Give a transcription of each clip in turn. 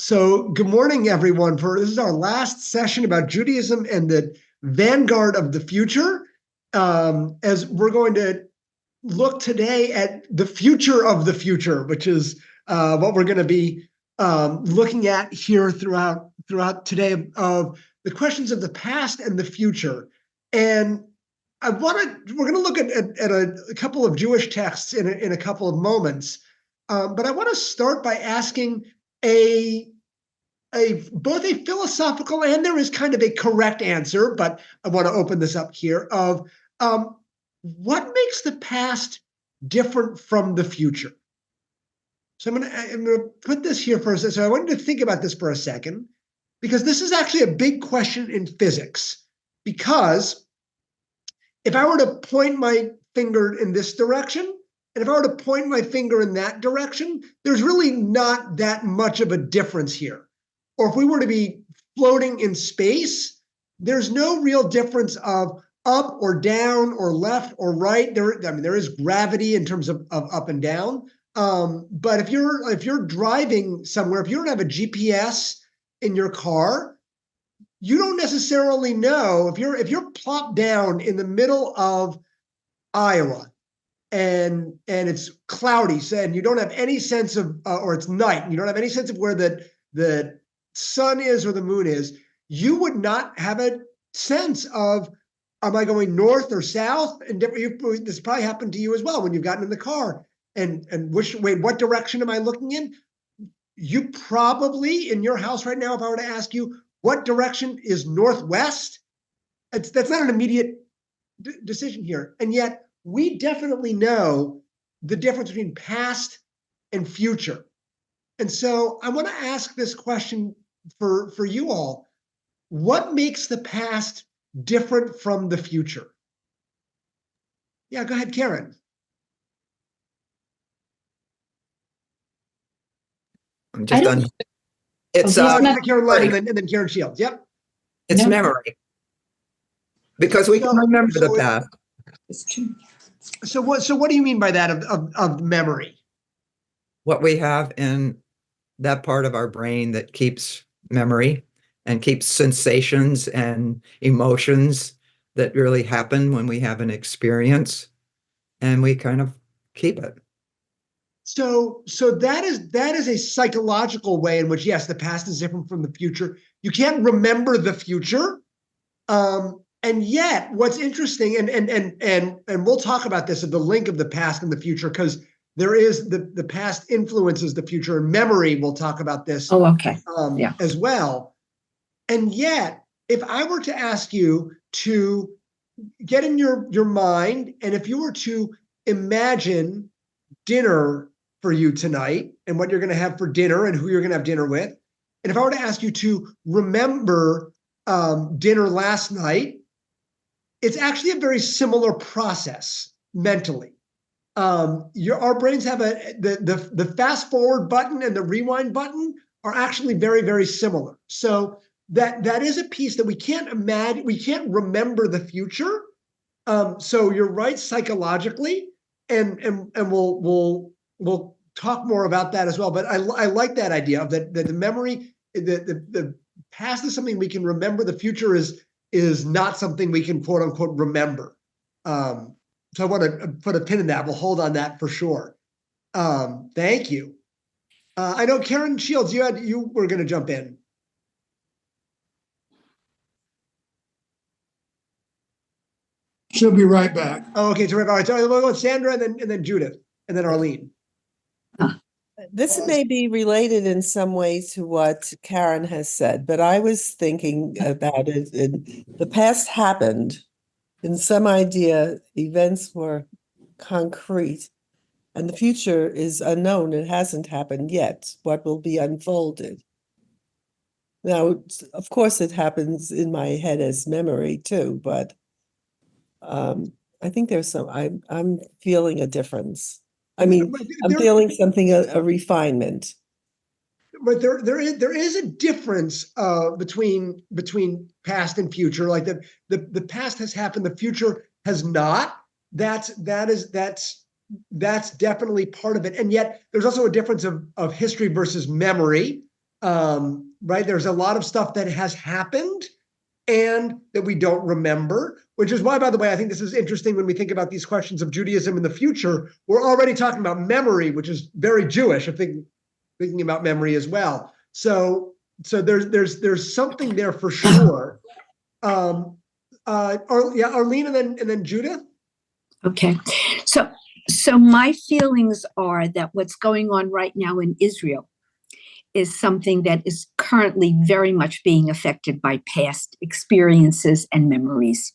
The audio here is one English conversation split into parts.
So, good morning, everyone. This is our last session about Judaism and the vanguard of the future. As we're going to look today at the future of the future, which is what we're going to be looking at here throughout today of the questions of the past and the future. And we're going to look at a couple of Jewish texts in a couple of moments. But I want to start by asking both a philosophical and there is kind of a correct answer, but I want to open this up here of what makes the past different from the future? So I'm going to put this here for a second. So I want you to think about this for a second, because this is actually a big question in physics. Because if I were to point my finger in this direction, and if I were to point my finger in that direction, there's really not that much of a difference here. Or if we were to be floating in space, there's no real difference of up or down or left or right. There is gravity in terms of up and down. But if you're driving somewhere, if you don't have a GPS in your car, you don't necessarily know if you're plopped down in the middle of Iowa and it's cloudy, and you don't have any sense of, or it's night, and you don't have any sense of where the sun is or the moon is, you would not have a sense of, am I going north or south? And this probably happened to you as well when you've gotten in the car and what direction am I looking in? You probably, in your house right now, if I were to ask you, what direction is northwest? That's not an immediate decision here. And yet we definitely know the difference between past and future. And so I want to ask this question for you all. What makes the past different from the future? Yeah, go ahead, Karen. I'm just done. It's Karen Lund and then Karen Shields. Yep. It's memory. Because we can remember the past. It's true. So what do you mean by that of memory? What we have in that part of our brain that keeps memory and keeps sensations and emotions that really happen when we have an experience, and we kind of keep it. So that is a psychological way in which, yes, the past is different from the future. You can't remember the future. And yet what's interesting, and we'll talk about this at the link of the past and the future, because there is the past influences the future, and memory, we'll talk about this as well. And yet, if I were to ask you to get in your mind, and if you were to imagine dinner for you tonight and what you're going to have for dinner and who you're going to have dinner with, and if I were to ask you to remember dinner last night, it's actually a very similar process mentally. Our brains have the fast forward button and the rewind button are actually very, very similar. So that is a piece that we can't imagine. We can't remember the future. So you're right psychologically, and we'll talk more about that as well. But I like that idea of that the memory, the past is something we can remember. The future is not something we can quote unquote remember. So I want to put a pin in that. We'll hold on that for sure. Thank you. I know Karen Shields, you were going to jump in. She'll be right back. Oh, okay. All right. So we'll go with Sandra and then Judith and then Arlene. This may be related in some way to what Karen has said, but I was thinking about it. The past happened. In some idea, events were concrete, and the future is unknown. It hasn't happened yet. What will be unfolded? Now, of course, it happens in my head as memory too, but I think there's I'm feeling a difference. I mean, I'm feeling something, a refinement. But there is a difference between past and future. Like the past has happened, the future has not. That's definitely part of it. And yet there's also a difference of history versus memory. Right? There's a lot of stuff that has happened and that we don't remember, which is why, by the way, I think this is interesting when we think about these questions of Judaism in the future. We're already talking about memory, which is very Jewish. I think thinking about memory as well. So there's something there for sure. Arlene, and then Judith. Okay, so my feelings are that what's going on right now in Israel is something that is currently very much being affected by past experiences and memories.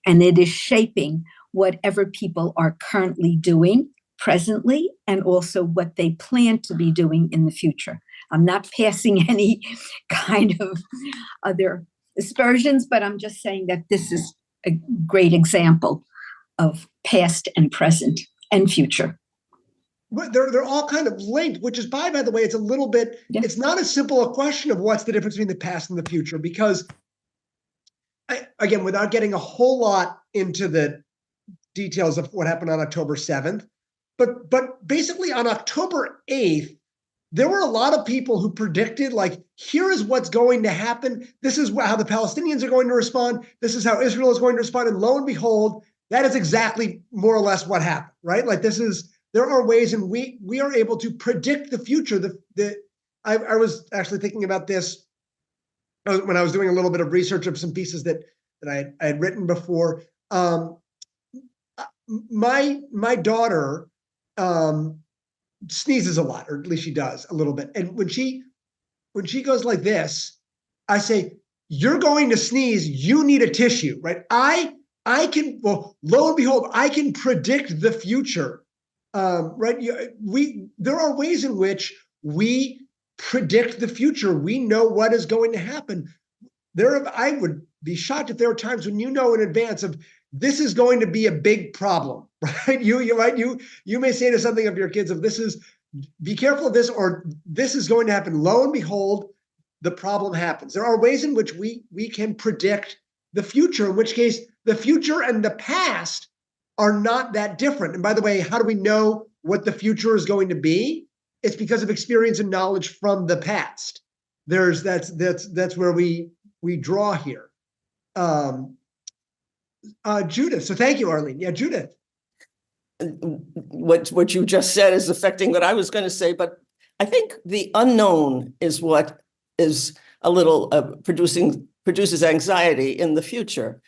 And it is shaping whatever people are currently doing presently and also what they plan to be doing in the future. I'm not passing any kind of other aspersions, but I'm just saying that this is a great example of past and present and future. But they're all kind of linked, which is by the way, it's a little bit, it's not as simple a question of what's the difference between the past and the future, because again, without getting a whole lot into the details of what happened on October 7th, but basically on October 8th, there were a lot of people who predicted, like, here is what's going to happen. This is how the Palestinians are going to respond. This is how Israel is going to respond. And lo and behold, that is exactly more or less what happened, right? Like there are ways in we are able to predict the future. I was actually thinking about this when I was doing a little bit of research of some pieces that I had written before. My daughter sneezes a lot, or at least she does a little bit. And when she goes like this, I say, "You're going to sneeze. You need a tissue," right? I can, well, lo and behold, I can predict the future. Right? There are ways in which we predict the future. We know what is going to happen. I would be shocked if there are times when you know in advance of this is going to be a big problem, right? You may say to something of your kids of be careful of this, or this is going to happen. Lo and behold, the problem happens. There are ways in which we can predict the future, in which case the future and the past are not that different. And by the way, how do we know what the future is going to be? It's because of experience and knowledge from the past. That's where we draw here. Judith. So thank you, Arlene. Yeah, Judith. What you just said is affecting what I was going to say, but I think the unknown is what is a little produces anxiety in the future.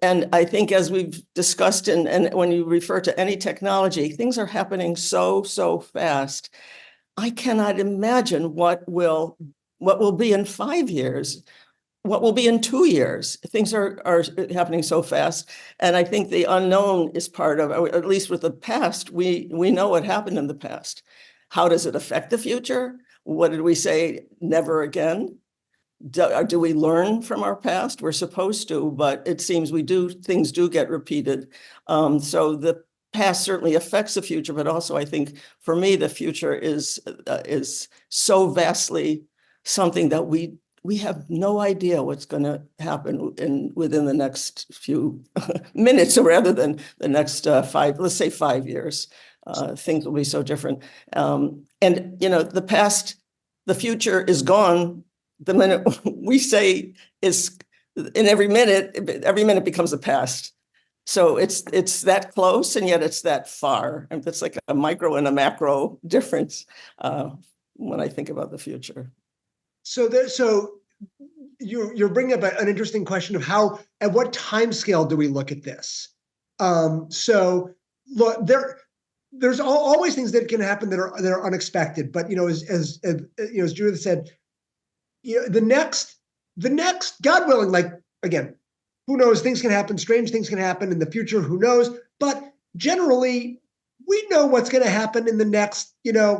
And I think, as we've discussed, and when you refer to any technology, things are happening so fast. I cannot imagine what will be in 5 years, what will be in 2 years. Things are happening so fast. And I think the unknown is part of, or at least with the past, we know what happened in the past. How does it affect the future? What did we say? Never again. Do we learn from our past? We're supposed to, but it seems things do get repeated. So the past certainly affects the future, but also I think for me, the future is so vastly something that we have no idea what's going to happen within the next few minutes, or rather than the next 5 years. Things will be so different. And the future is gone the minute we say every minute becomes a past. So it's that close, and yet it's that far. And it's like a micro and a macro difference when I think about the future. So you're bringing up an interesting question of at what time scale do we look at this? So look, there's always things that can happen that are unexpected. But as Judith said, the next, God willing, like, again, who knows? Things can happen. Strange things can happen in the future. Who knows? But generally, we know what's going to happen in the next,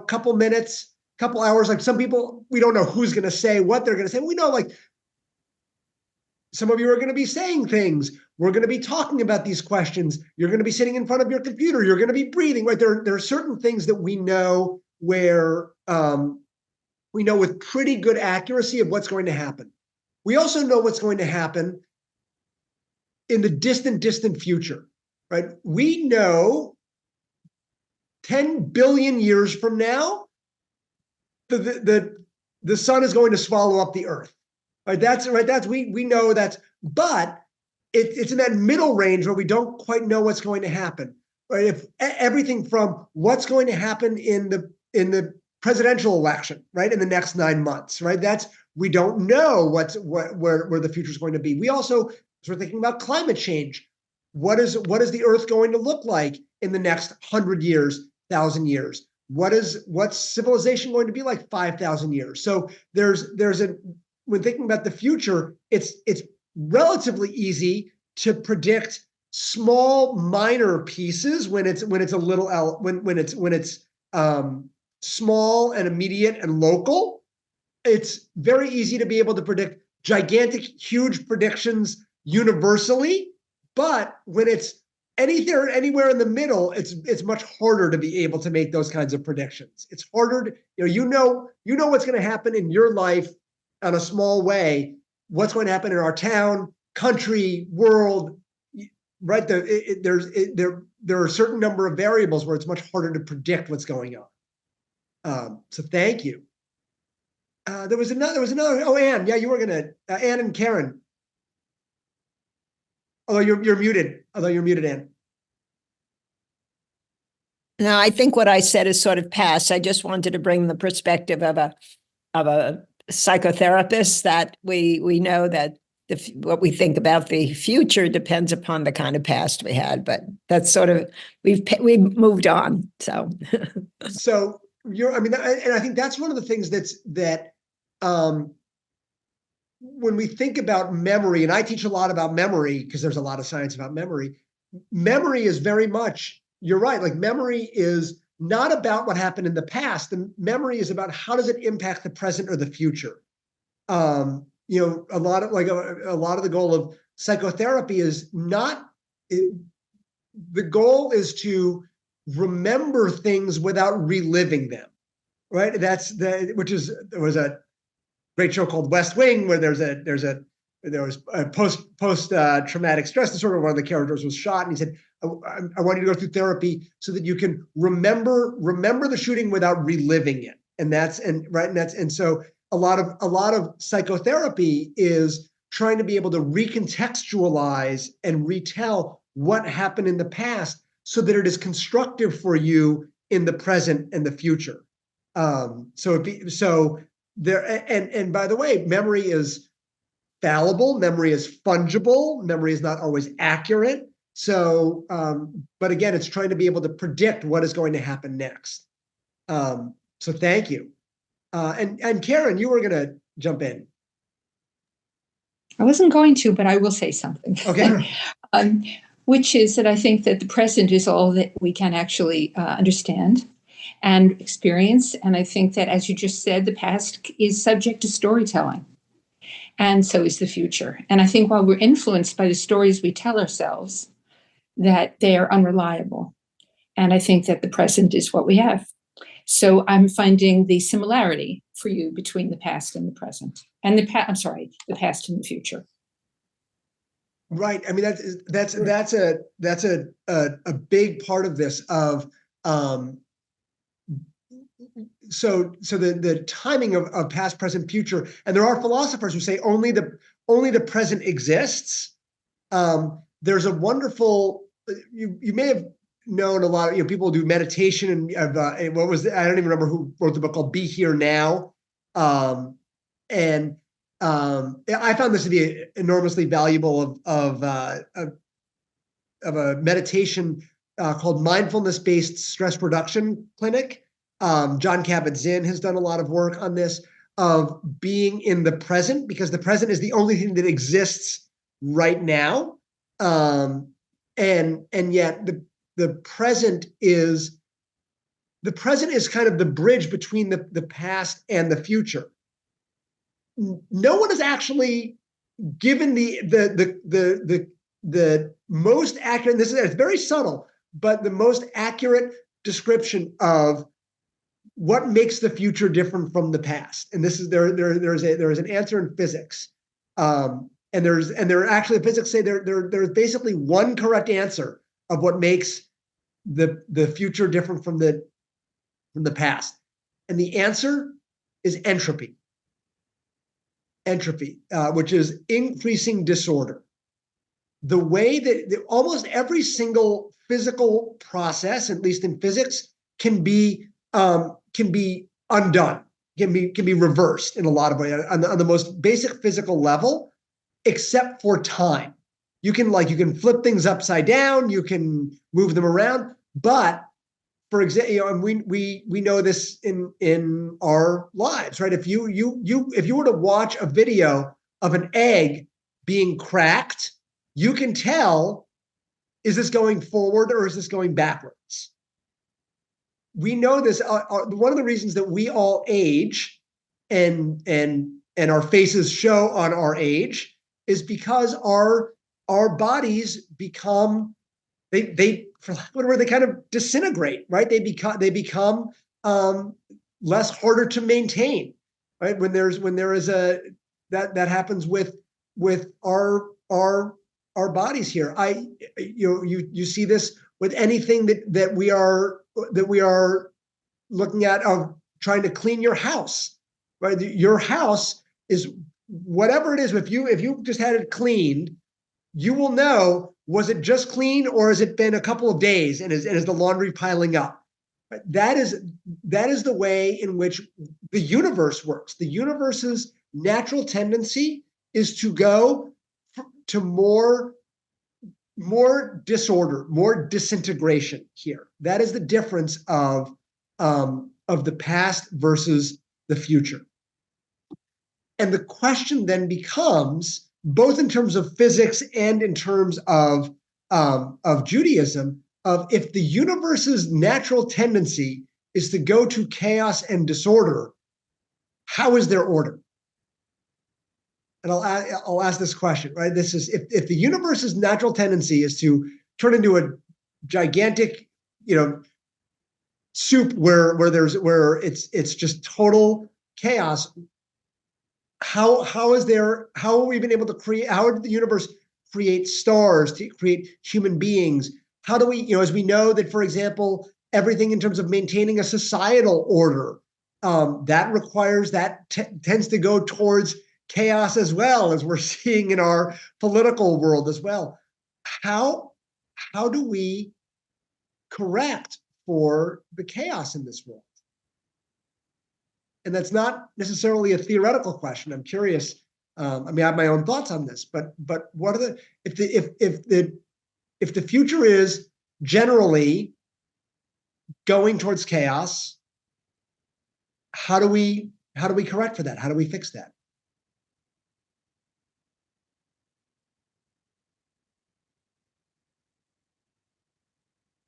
couple minutes, couple hours. Like some people, we don't know who's going to say what they're going to say. We know, like, some of you are going to be saying things. We're going to be talking about these questions. You're going to be sitting in front of your computer. You're going to be breathing, right? There are certain things that we know where we know with pretty good accuracy of what's going to happen. We also know what's going to happen in the distant future, right? We know 10 billion years from now, the the sun is going to swallow up the earth. Right? That's we know that's, but it's in that middle range where we don't quite know what's going to happen. Right? If everything from what's going to happen in the presidential election, right, in the next 9 months, right? We don't know where the future is going to be. We also sort of thinking about climate change. What is the Earth going to look like in the next 100 years, 1,000 years? What's civilization going to be like 5,000 years? So when thinking about the future, it's relatively easy to predict small, minor pieces when it's small and immediate and local. It's very easy to be able to predict gigantic, huge predictions universally, but when it's anywhere in the middle, it's much harder to be able to make those kinds of predictions. It's harder to, you know what's going to happen in your life on a small way, what's going to happen in our town, country, world, right? There are a certain number of variables where it's much harder to predict what's going on. So thank you. There was another. Oh, Anne. Yeah, you were gonna. Anne and Karen. Although you're muted. Anne. No, I think what I said is sort of past. I just wanted to bring the perspective of a psychotherapist that we know that what we think about the future depends upon the kind of past we had. But that's sort of we've moved on. So. So and I think that's one of the things that. When we think about memory, and I teach a lot about memory because there's a lot of science about memory. Memory is very much, you're right, like memory is not about what happened in the past. The memory is about how does it impact the present or the future. A lot of the goal of psychotherapy is not, the goal is to remember things without reliving them, right? There was a great show called West Wing where there was a post traumatic stress disorder. One of the characters was shot, and he said, "I want you to go through therapy so that you can remember the shooting without reliving it." And so a lot of psychotherapy is trying to be able to recontextualize and retell what happened in the past so that it is constructive for you in the present and the future. And by the way, memory is fallible, memory is fungible, memory is not always accurate. So, but again, it's trying to be able to predict what is going to happen next. So thank you. And Karen, you were going to jump in. I wasn't going to, but I will say something. Okay. Which is that I think that the present is all that we can actually understand and experience. And I think that, as you just said, the past is subject to storytelling. And so is the future. And I think while we're influenced by the stories we tell ourselves, that they are unreliable. And I think that the present is what we have. So I'm finding the similarity for you between the past and the present, and the past and the future. Right. I mean, that's a big part of this. So the timing of past, present, future, and there are philosophers who say only the present exists. There's a wonderful, you may have known a lot of people do meditation, and I don't even remember who wrote the book called Be Here Now. I found this to be enormously valuable of a meditation called Mindfulness-Based Stress Reduction Clinic. John Kabat-Zinn has done a lot of work on this, of being in the present, because the present is the only thing that exists right now. And yet the present is kind of the bridge between the past and the future. No one is actually given the most accurate, it's very subtle, but the most accurate description of what makes the future different from the past. And this is there is an answer in physics. And physics say there's basically one correct answer of what makes the future different from the past. And the answer is entropy. entropy, which is increasing disorder. The way that almost every single physical process, at least in physics, can be undone, can be reversed in a lot of ways on the most basic physical level, except for time. You can flip things upside down, you can move them around, but for example, and we know this in our lives, right? If you were to watch a video of an egg being cracked, you can tell, is this going forward or is this going backwards? We know this. One of the reasons that we all age and our faces show on our age is because our bodies become for lack of a word, they kind of disintegrate, right? They become less harder to maintain, right? When there is that happens with our bodies here. You see this with anything that we are looking at of trying to clean your house, right? Your house is whatever it is. If you just had it cleaned, you will know, was it just clean or has it been a couple of days and is the laundry piling up? That is the way in which the universe works. The universe's natural tendency is to go to more disorder, more disintegration here. That is the difference of the past versus the future. And the question then becomes, both in terms of physics and in terms of Judaism, of if the universe's natural tendency is to go to chaos and disorder, how is there order? And I'll ask this question, right? This is if the universe's natural tendency is to turn into a gigantic, soup where it's just total chaos. How are we been able to create? How did the universe create stars, to create human beings? How do we, as we know that, for example, everything in terms of maintaining a societal order, tends to go towards chaos as well, as we're seeing in our political world as well. How do we correct for the chaos in this world? And that's not necessarily a theoretical question. I'm curious. I have my own thoughts on this, but what are if the future is generally going towards chaos, how do we correct for that? How do we fix that?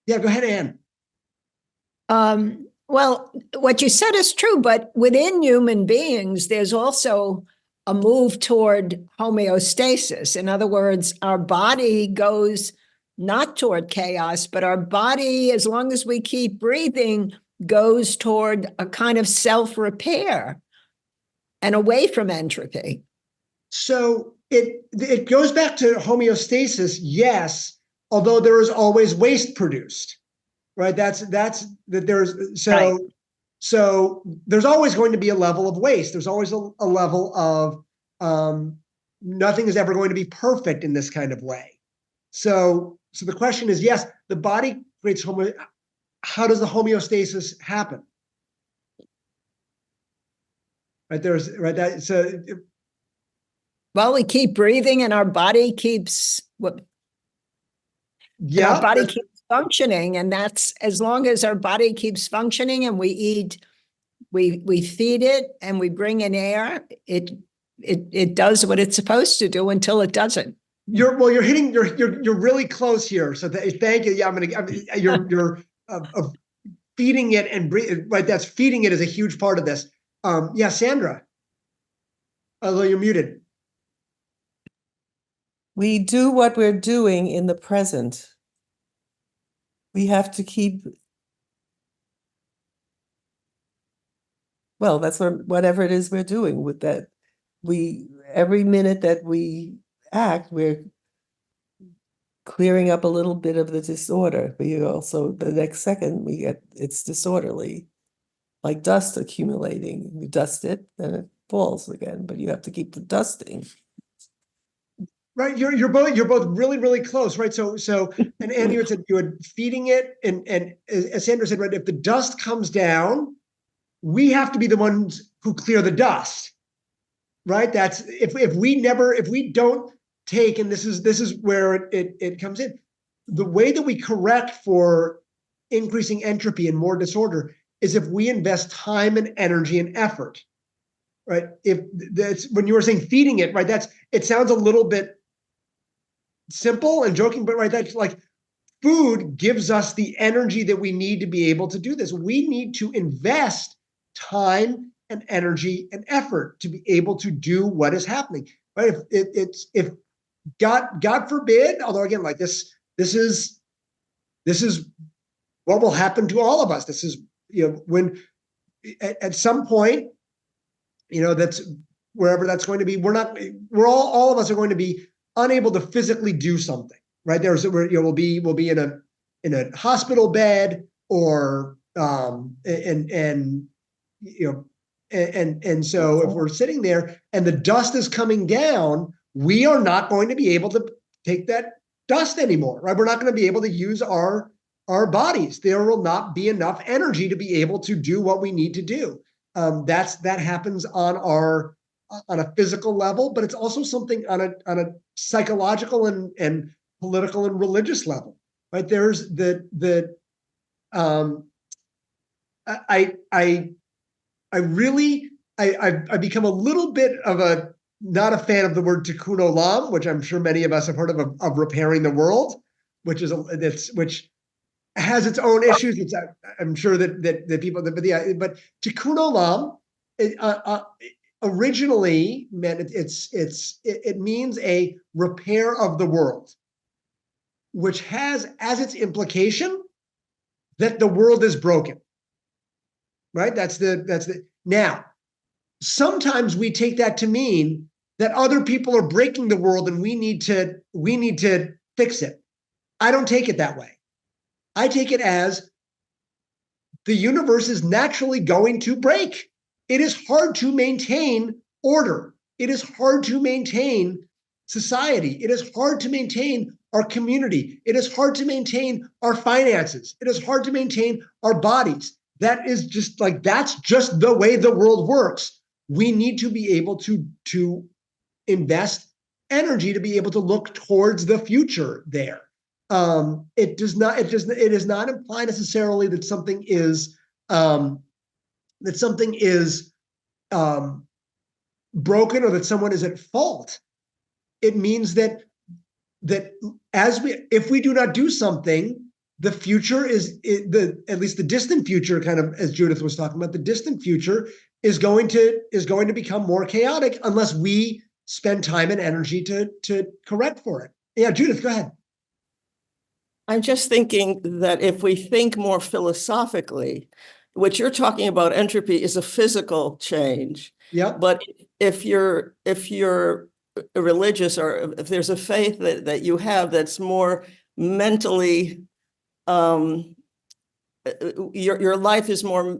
Yeah, go ahead, Anne. Well, what you said is true, but within human beings, there's also a move toward homeostasis. In other words, our body goes not toward chaos, but our body, as long as we keep breathing, goes toward a kind of self-repair and away from entropy. So it goes back to homeostasis, yes, although there is always waste produced. Right. So there's always going to be a level of waste. There's always a level of nothing is ever going to be perfect in this kind of way. So the question is, yes, the body creates how does the homeostasis happen? Right. Well, we keep breathing and our body keeps our body keeps functioning, and that's as long as our body keeps functioning and we eat, we feed it and we bring in air, it does what it's supposed to do until it doesn't. You're really close here. So thank you. Yeah, you're feeding it and breathing. Right, that's feeding it is a huge part of this. Yeah, Sandra. Although you're muted. We do what we're doing in the present. We have to keep, well, that's whatever it is we're doing with that. Every minute that we act, we're clearing up a little bit of the disorder. But also the next second it's disorderly, like dust accumulating. You dust it, then falls again, but you have to keep the dusting. Right, you're both really, really close, right? So and Andy, you said you had feeding it, and as Sandra said, right, if the dust comes down, we have to be the ones who clear the dust, right? That's if we don't take, and this is where it comes in. The way that we correct for increasing entropy and more disorder is if we invest time and energy and effort, right? If that's when you were saying feeding it, right? It sounds a little bit simple and joking, but right, that's like food gives us the energy that we need to be able to do this. We need to invest time and energy and effort to be able to do what is happening. Right? If God forbid, although again, like this is what will happen to all of us. This is, when at some point, that's wherever that's going to be. All of us are going to be unable to physically do something, right? We'll be in a hospital bed, or so if we're sitting there and the dust is coming down, we are not going to be able to take that dust anymore, right? We're not going to be able to use our bodies. There will not be enough energy to be able to do what we need to do. That happens on a physical level, but it's also something on a psychological and political and religious level, right? There's I've become a little bit of not a fan of the word tikkun olam, which I'm sure many of us have heard of repairing the world, which has its own issues. I'm sure that people, but tikkun olam, originally meant it means a repair of the world, which has as its implication that the world is broken, right? That's the now. Sometimes we take that to mean that other people are breaking the world and we need to fix it. I don't take it that way. I take it as the universe is naturally going to break. It is hard to maintain order. It is hard to maintain society. It is hard to maintain our community. It is hard to maintain our finances. It is hard to maintain our bodies. That's just the way the world works. We need to be able to invest energy to be able to look towards the future there. It does not imply necessarily that something is broken or that someone is at fault. It means that if we do not do something, the future at least the distant future, kind of as Judith was talking about, the distant future is going to become more chaotic unless we spend time and energy to correct for it. Yeah, Judith, go ahead. I'm just thinking that if we think more philosophically, what you're talking about, entropy, is a physical change. Yeah. But if you're religious, or if there's a faith that you have that's more mentally, your life is more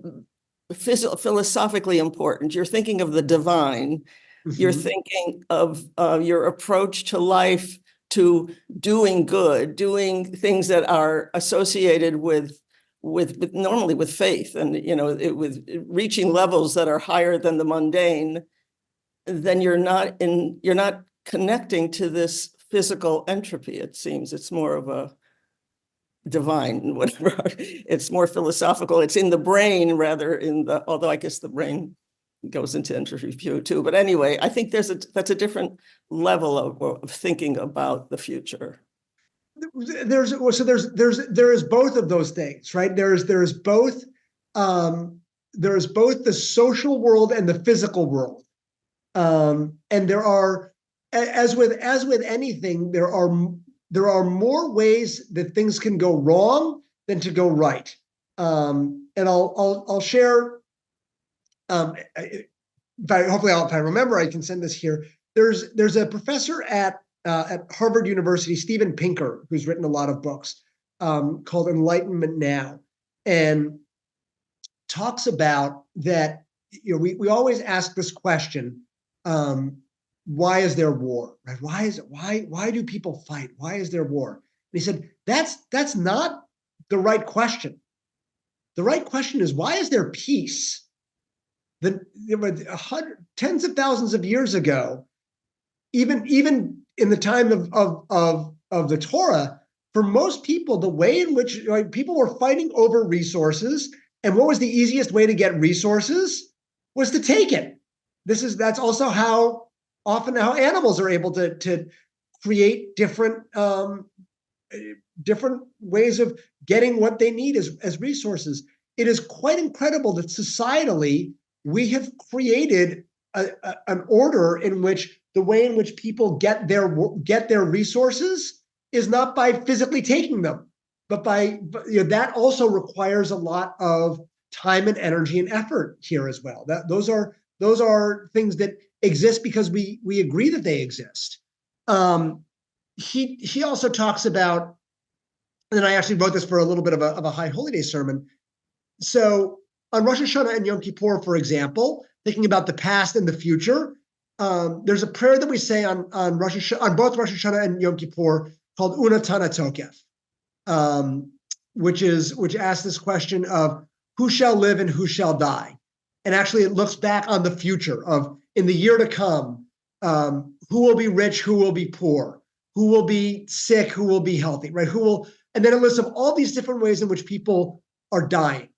philosophically important. You're thinking of the divine. Mm-hmm. You're thinking of your approach to life, to doing good, doing things that are associated with normally with faith, and with reaching levels that are higher than the mundane. Then you're not connecting to this physical entropy. It seems it's more of a divine, whatever. It's more philosophical. It's in the brain rather although I guess the brain goes into entropy too. But anyway, I think that's a different level of thinking about the future. There is both of those things, right? There is both the social world and the physical world. And there are, as with anything, there are more ways that things can go wrong than to go right. And I'll share. If I remember, I can send this here. There's a professor at Harvard University, Steven Pinker, who's written a lot of books called Enlightenment Now, and talks about that we always ask this question, why is there war, right? Why do people fight? Why is there war? And he said, that's not the right question. The right question is, why is there peace? Tens of thousands of years ago, even in the time of the Torah, for most people, the way in which people were fighting over resources, and what was the easiest way to get resources was to take it. That's also how often how animals are able to create different ways of getting what they need as resources. It is quite incredible that societally we have created an order in which the way in which people get their resources is not by physically taking them, but that also requires a lot of time and energy and effort here as well. Those are things that exist because we agree that they exist. He also talks about, and I actually wrote this for a little bit of a High Holy Day sermon. So on Rosh Hashanah and Yom Kippur, for example, thinking about the past and the future, there's a prayer that we say on both Rosh Hashanah and Yom Kippur called Unatana Tokef, which asks this question of who shall live and who shall die. And actually it looks back on the future of in the year to come, who will be rich, who will be poor, who will be sick, who will be healthy, right? And then a list of all these different ways in which people are dying.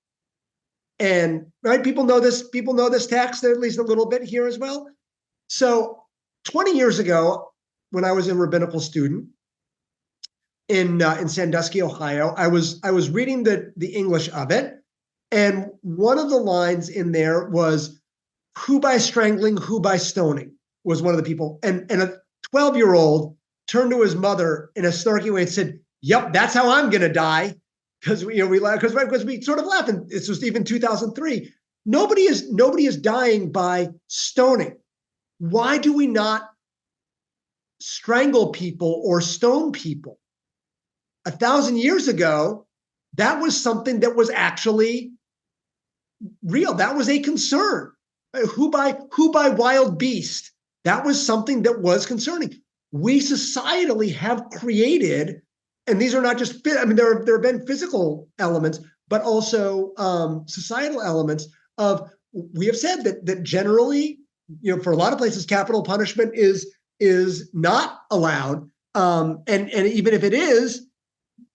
And right, people know this text at least a little bit here as well. So 20 years ago, when I was a rabbinical student in Sandusky, Ohio, I was reading the English of it, and one of the lines in there was, "Who by strangling, who by stoning," was one of the people, and a 12-year-old turned to his mother in a snarky way and said, "Yep, that's how I'm gonna die," because we sort of laughed, and this was even 2003. Nobody is dying by stoning. Why do we not strangle people or stone people? 1,000 years ago, that was something that was actually real. That was a concern. Who by wild beast? That was something that was concerning. We societally have created, and these are not just, there have been physical elements, but also societal elements of, we have said that generally, for a lot of places, capital punishment is not allowed. And even if it is,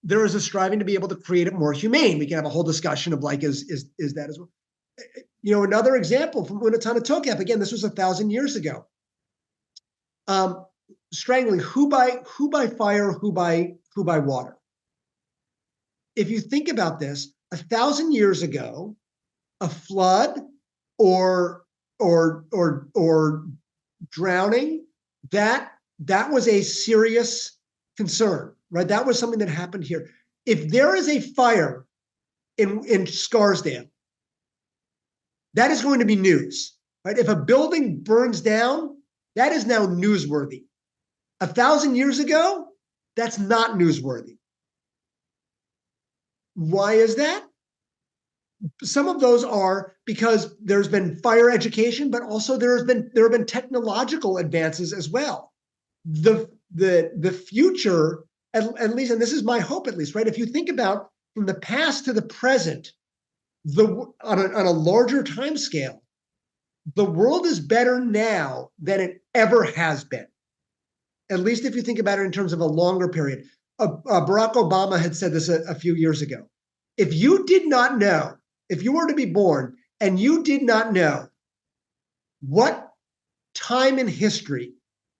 there is a striving to be able to create it more humane. We can have a whole discussion of is that as well. Another example from Unatana Tokef, again, this was 1,000 years ago. Strangling, who by fire, who by water. If you think about this, 1,000 years ago, a flood or drowning, that was a serious concern, right? That was something that happened here. If there is a fire in Scarsdale, that is going to be news, right? If a building burns down, that is now newsworthy. 1,000 years ago, that's not newsworthy. Why is that? Some of those are because there's been fire education, but also there have been technological advances as well. The future, at least, and this is my hope at least, right? If you think about from the past to the present, on a larger time scale, the world is better now than it ever has been. At least if you think about it in terms of a longer period. Barack Obama had said this a few years ago. If you did not know, if you were to be born and you did not know what time in history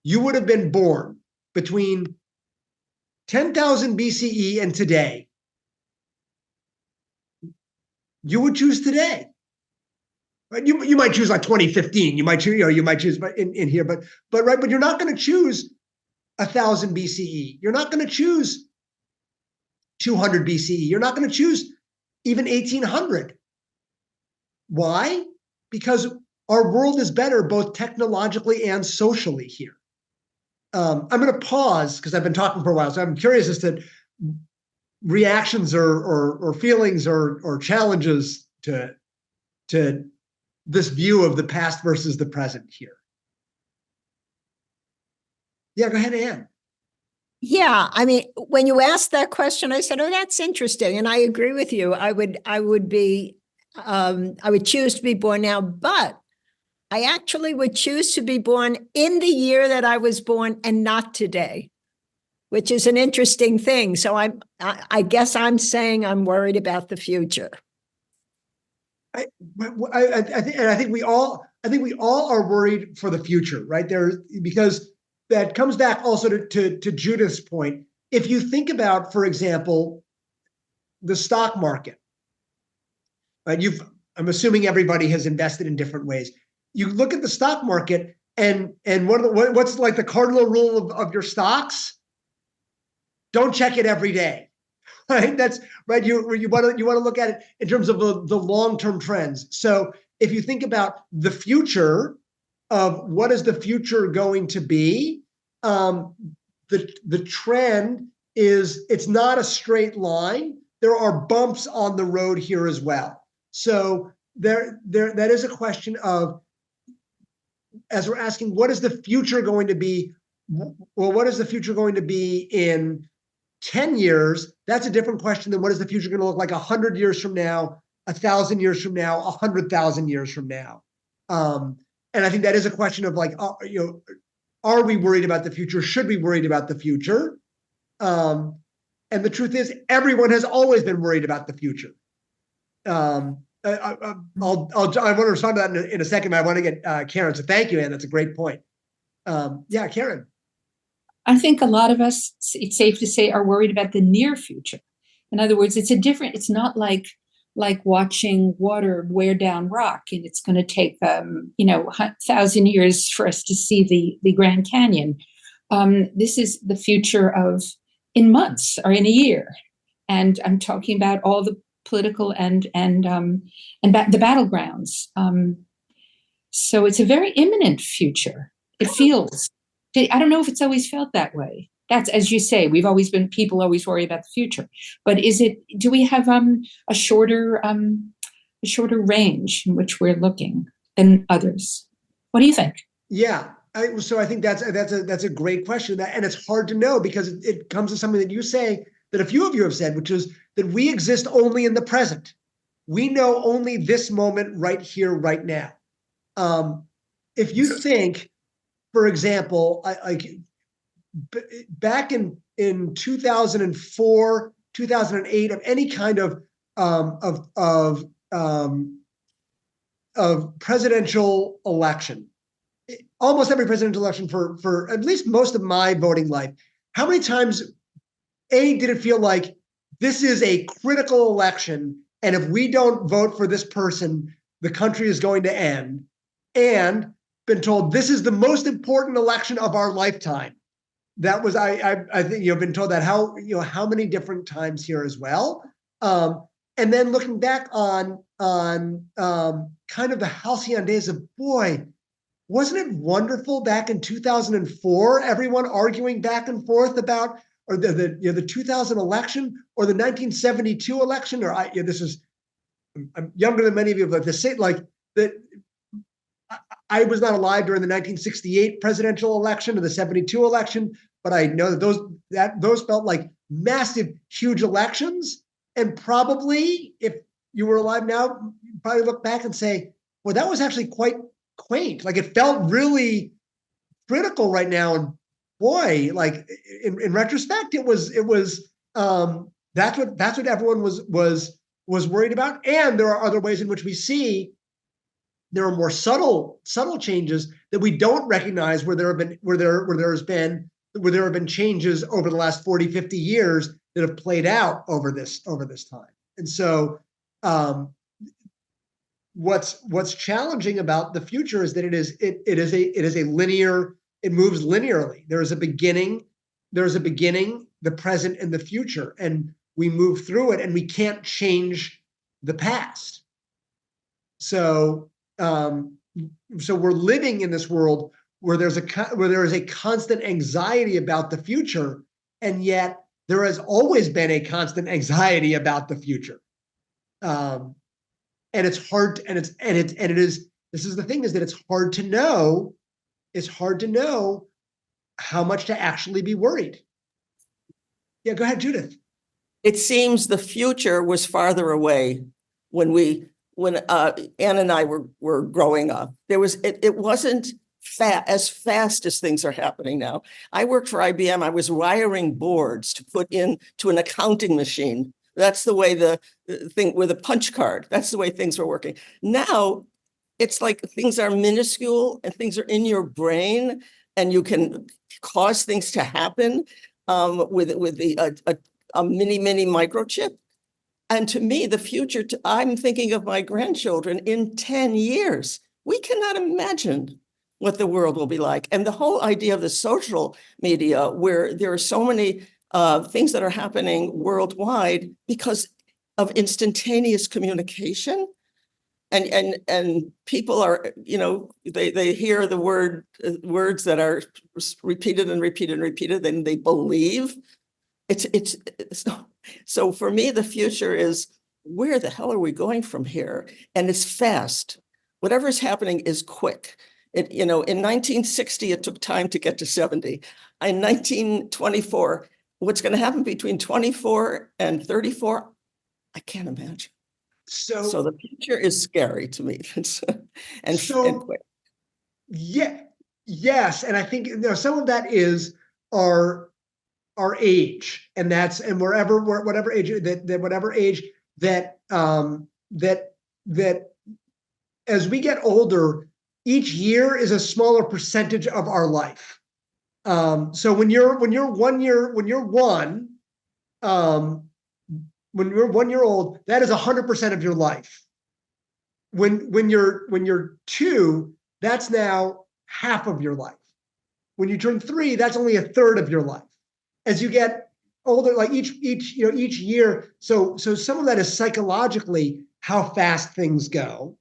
you would have been born between 10,000 BCE and today, you would choose today. Right? You might choose like 2015. You might choose in here, but you're not going to choose 1,000 BCE. You're not going to choose 200 BCE. You're not going to choose even 1800. Why? Because our world is better both technologically and socially here. I'm going to pause because I've been talking for a while, so I'm curious as to reactions or feelings or challenges to this view of the past versus the present here? Yeah, go ahead, Anne. Yeah, I mean, when you asked that question, I said, "Oh, that's interesting," and I agree with you. I would choose to be born now, but I actually would choose to be born in the year that I was born and not today, which is an interesting thing. So I guess I'm saying I'm worried about the future. I think we all are worried for the future, right? Because that comes back also to Judith's point. If you think about, for example, the stock market, right? I'm assuming everybody has invested in different ways. You look at the stock market, and what's like the cardinal rule of your stocks? Don't check it every day, right? That's right. You want to look at it in terms of the long-term trends. So if you think about the future of what is the future going to be, the trend is it's not a straight line. There are bumps on the road here as well. So that is a question of, as we're asking, what is the future going to be? Well, what is the future going to be in 10 years? That's a different question than what is the future going to look like 100 years from now, 1,000 years from now, 100,000 years from now. And I think that is a question of like, are we worried about the future? Should we be worried about the future? And the truth is, everyone has always been worried about the future. I want to respond to that in a second, but I want to get Karen. So thank you, Anne. That's a great point. Yeah, Karen. I think a lot of us, it's safe to say, are worried about the near future. In other words, it's not like watching water wear down rock, and it's going to take 1,000 years for us to see the Grand Canyon. This is the future of in months or in a year, and I'm talking about all the political and the battlegrounds. So it's a very imminent future. It feels. I don't know if it's always felt that way. That's, as you say, people always worry about the future. But do we have a shorter range in which we're looking than others? What do you think? Yeah. So I think that's a great question, and it's hard to know because it comes to something that you say that a few of you have said, which is that we exist only in the present. We know only this moment right here, right now. If you think, for example, back in 2004, 2008, of any kind of presidential election, almost every presidential election for at least most of my voting life, how many times did it feel like this is a critical election, and if we don't vote for this person, the country is going to end, and been told this is the most important election of our lifetime? That was I think you've been told that how many different times here as well. And then looking back on kind of the halcyon days of, boy, wasn't it wonderful back in 2004? Everyone arguing back and forth about or the 2000 election or the 1972 election, or I'm younger than many of you, but that. I was not alive during the 1968 presidential election or the 72 election, but I know that those felt like massive, huge elections. And probably, if you were alive now, you'd probably look back and say, well, that was actually quite quaint. Like, it felt really critical right now. And boy, like in retrospect, it was that's what everyone was worried about. And there are other ways in which we see there are more subtle changes that we don't recognize where there have been changes over the last 40, 50 years that have played out over this time. And so what's challenging about the future is that it is a linear, it moves linearly. There's a beginning, the present, and the future, and we move through it, and we can't change the past. So we're living in this world where there is a constant anxiety about the future, and yet there has always been a constant anxiety about the future. And it's hard, and it is This is the thing, is that it's hard to know how much to actually be worried. Yeah, go ahead, Judith. It seems the future was farther away when Anne and I were growing up. It wasn't as fast as things are happening now. I worked for IBM. I was wiring boards to put into an accounting machine. That's the way the thing with a punch card. That's the way things were working. Now it's like things are minuscule and things are in your brain, and you can cause things to happen with a mini microchip. And to me, the future, I'm thinking of my grandchildren in 10 years. We cannot imagine what the world will be like. And the whole idea of the social media, where there are so many things that are happening worldwide because of instantaneous communication. And people are, they hear the words that are repeated and repeated and repeated, and they believe. So for me, the future is, where the hell are we going from here? And it's fast. Whatever is happening is quick. In 1960, it took time to get to 70. In 1924, what's going to happen between 24 and 34, I can't imagine. So the future is scary to me. and quick. Yeah, yes, and I think some of that is our age, and whatever age that as we get older, each year is a smaller percentage of our life. So when you're 1 year old, that is 100% of your life. When you're 2, that's now half of your life. When you turn 3, that's only a third of your life. As you get older, like each year, so some of that is psychologically how fast things go.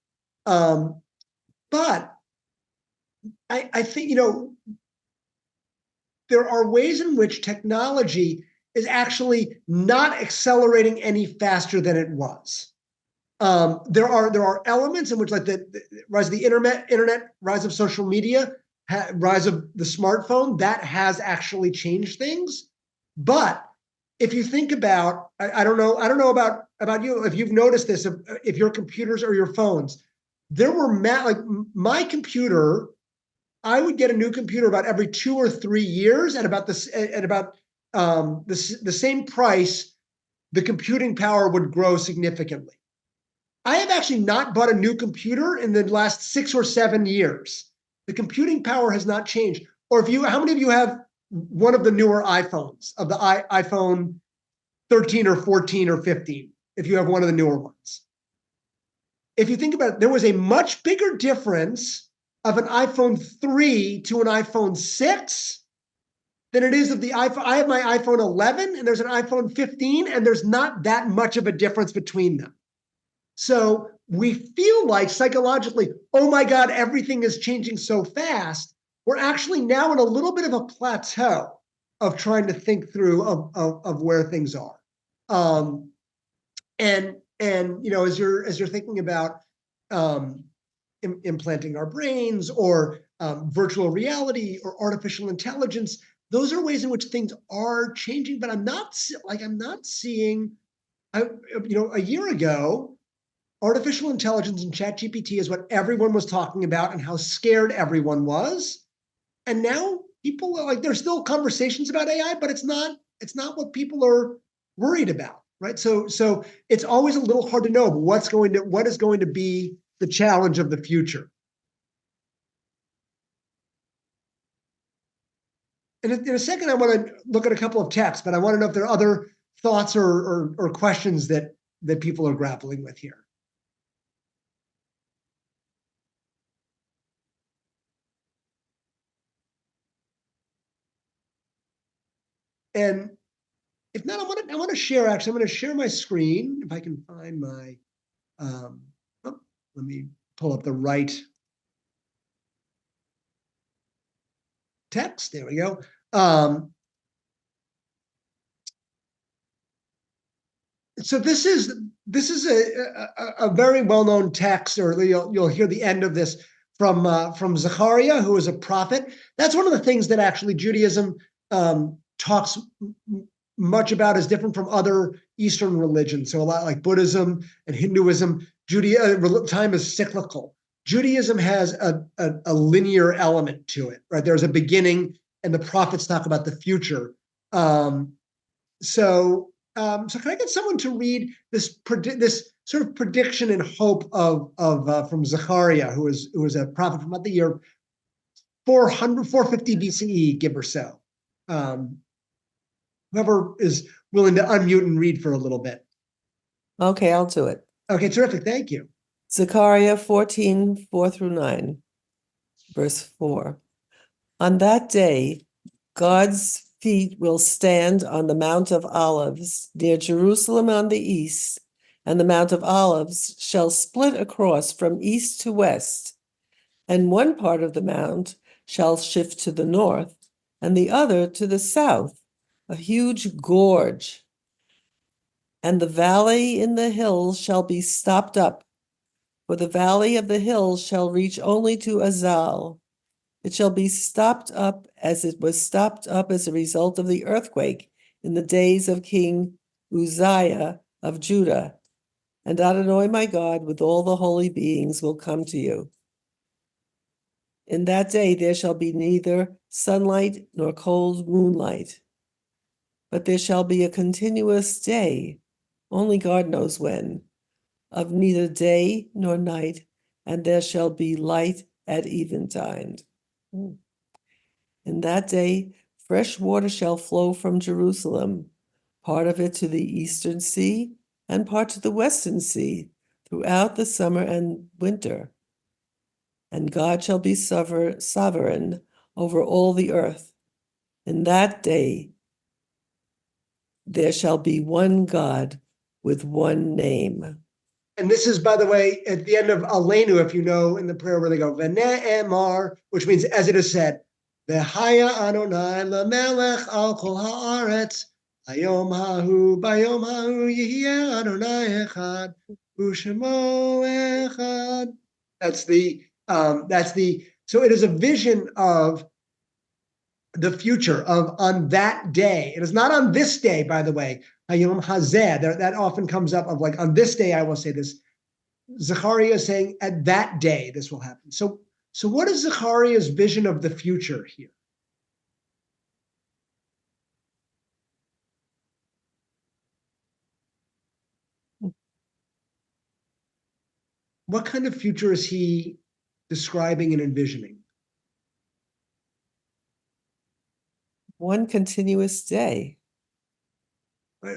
But I think there are ways in which technology is actually not accelerating any faster than it was. There are elements in which, like the rise of the internet, rise of social media, rise of the smartphone, that has actually changed things. But if you think about, I don't know about you, if you've noticed this, if your computers or your phones, there were like my computer, I would get a new computer about every 2 or 3 years at about the same price. The computing power would grow significantly. I have actually not bought a new computer in the last 6 or 7 years. The computing power has not changed. Or how many of you have one of the newer iPhones, of the iPhone 13 or 14 or 15, if you have one of the newer ones? If you think about it, there was a much bigger difference of an iPhone 3 to an iPhone 6 than it is of the iPhone. I have my iPhone 11 and there's an iPhone 15, and there's not that much of a difference between them. So we feel like psychologically, oh my God, everything is changing so fast. We're actually now in a little bit of a plateau of trying to think through of where things are. And as you're thinking about implanting our brains, or virtual reality, or artificial intelligence, those are ways in which things are changing. But I'm not seeing. A year ago, artificial intelligence and ChatGPT is what everyone was talking about and how scared everyone was. And now people are like, there's still conversations about AI, but it's not what people are worried about, right? So it's always a little hard to know what is going to be the challenge of the future. And in a second, I want to look at a couple of texts, but I want to know if there are other thoughts or questions that people are grappling with here. And if not, I want to share. Actually, I'm going to share my screen if I can find my. Let me pull up the right text. There we go. So this is a very well-known text, or you'll hear the end of this from Zechariah, who is a prophet. That's one of the things that actually Judaism talks much about, is different from other Eastern religions. So a lot like Buddhism and Hinduism, time is cyclical. Judaism has a linear element to it, right? There's a beginning, and the prophets talk about the future. So can I get someone to read this sort of prediction and hope of from Zechariah, who was a prophet from about the year 450 BCE, give or so. Whoever is willing to unmute and read for a little bit. Okay, I'll do it. Okay, terrific. Thank you. Zechariah 14, 4-9, verse 4. On that day, God's feet will stand on the Mount of Olives near Jerusalem on the east, and the Mount of Olives shall split across from east to west, and one part of the mount shall shift to the north, and the other to the south, a huge gorge. And the valley in the hills shall be stopped up, for the valley of the hills shall reach only to Azal. It shall be stopped up as it was stopped up as a result of the earthquake in the days of King Uzziah of Judah. And Adonai my God with all the holy beings will come to you. In that day there shall be neither sunlight nor cold moonlight, but there shall be a continuous day, only God knows when, of neither day nor night, and there shall be light at eventide. In that day, fresh water shall flow from Jerusalem, part of it to the eastern sea, and part to the western sea, throughout the summer and winter. And God shall be sovereign over all the earth. In that day, there shall be one God with one name. And this is, by the way, at the end of Aleinu, if you know, in the prayer where they go, V'ne'emar, which means, as it is said, V'haya Adonai lamelech al kol haaretz, hayom hahu, bayom hahu, yihye Adonai echad, u'shemo echad. So it is a vision of the future, of on that day. It is not on this day, by the way. Hayom hazeh, that often comes up of like, on this day I will say this. Zechariah is saying at that day this will happen. So what is Zechariah's vision of the future here? What kind of future is he describing and envisioning? One continuous day.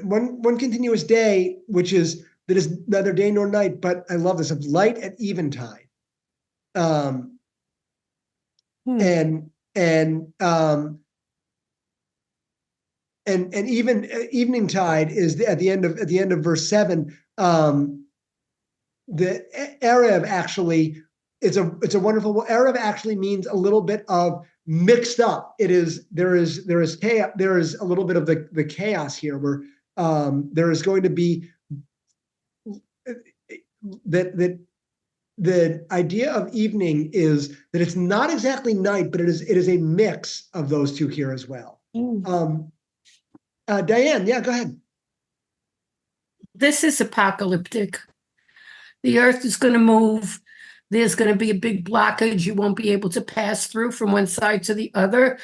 One continuous day, which is that is neither day nor night, but I love this, of light at eventide. And even evening tide is at the end of verse 7. The Erev actually, it's a wonderful. Erev actually means a little bit of mixed up. There is chaos. There is a little bit of the chaos here, where there is going to be that the idea of evening is that it's not exactly night, but it is a mix of those two here as well. Diane, yeah, go ahead. This is apocalyptic. The earth is going to move. There's going to be a big blockage. You won't be able to pass through from one side to the other.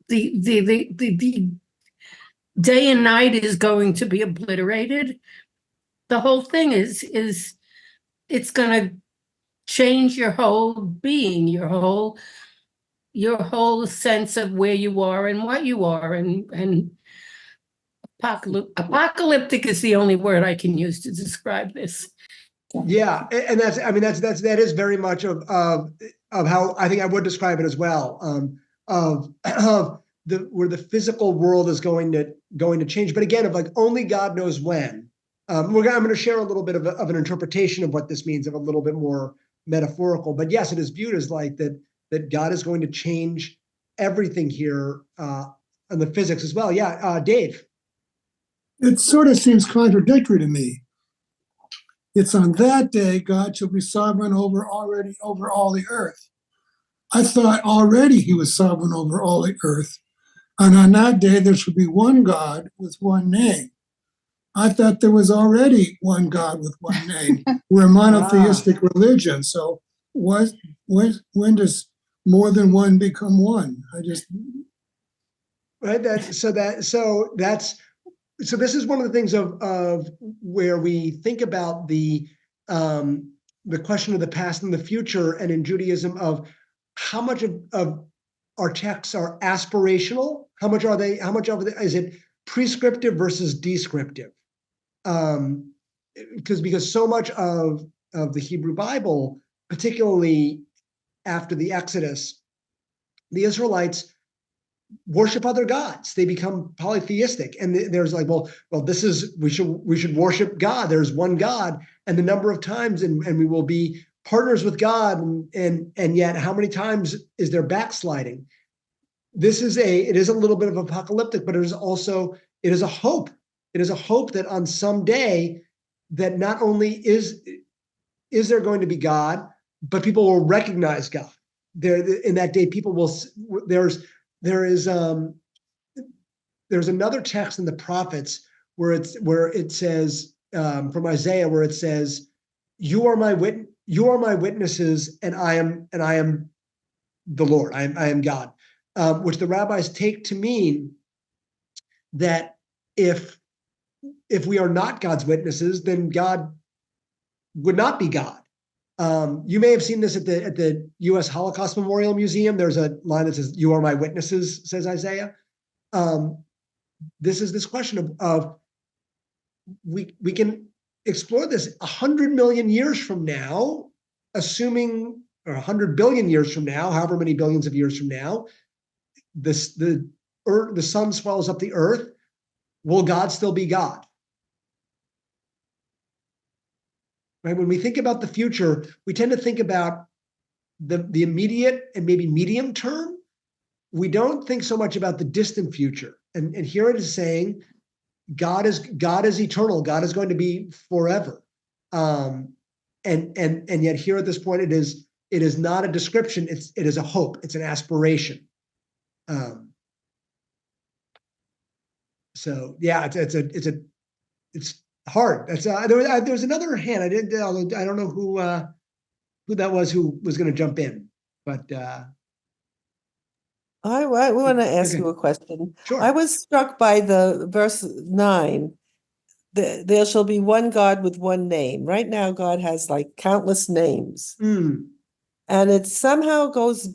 The day and night is going to be obliterated. The whole thing is it's going to change your whole being, your whole sense of where you are and what you are, and apocalyptic is the only word I can use to describe this. Yeah, and that is very much of how I think I would describe it as well. Of where the physical world is going to change, but again, of like only God knows when. I'm going to share a little bit of an interpretation of what this means, of a little bit more metaphorical. But yes, it is viewed as like that God is going to change everything here, and the physics as well. Yeah, Dave. It sort of seems contradictory to me. It's on that day God shall be sovereign over all the earth. I thought already he was sovereign over all the earth. And on that day there should be one God with one name. I thought there was already one God with one name. We're a monotheistic religion. So when does more than one become one? Right. So this is one of the things of where we think about the question of the past and the future, and in Judaism of how much of our texts are aspirational, how much of it is it prescriptive versus descriptive? Because so much of the Hebrew Bible, particularly after the Exodus, the Israelites worship other gods. They become polytheistic, and there's like, well, this is we should worship God. There's one God, and the number of times, and we will be partners with God, and yet how many times is there backsliding? It is a little bit of apocalyptic, but it is a hope. It is a hope that on some day that not only is there going to be God, but people will recognize God. There in that day, people will. There's another text in the prophets where it says from Isaiah, where it says, "You are my witnesses, and I am the Lord. I am God," which the rabbis take to mean that if we are not God's witnesses, then God would not be God. You may have seen this at the U.S. Holocaust Memorial Museum. There's a line that says, "You are my witnesses," says Isaiah. This is this question of we can explore this 100 million years from now, assuming, or 100 billion years from now, however many billions of years from now, the sun swallows up the earth. Will God still be God? Right? When we think about the future, we tend to think about the immediate and maybe medium term. We don't think so much about the distant future. And here it is saying God is eternal. God is going to be forever. And yet here at this point, it is not a description. It is a hope. It's an aspiration. So yeah, it's hard. There was another hand. I don't know who that was who was going to jump in, but I want to ask okay. you a question. Sure. I was struck by the verse 9. There shall be one God with one name. Right now, God has like countless names. And it somehow goes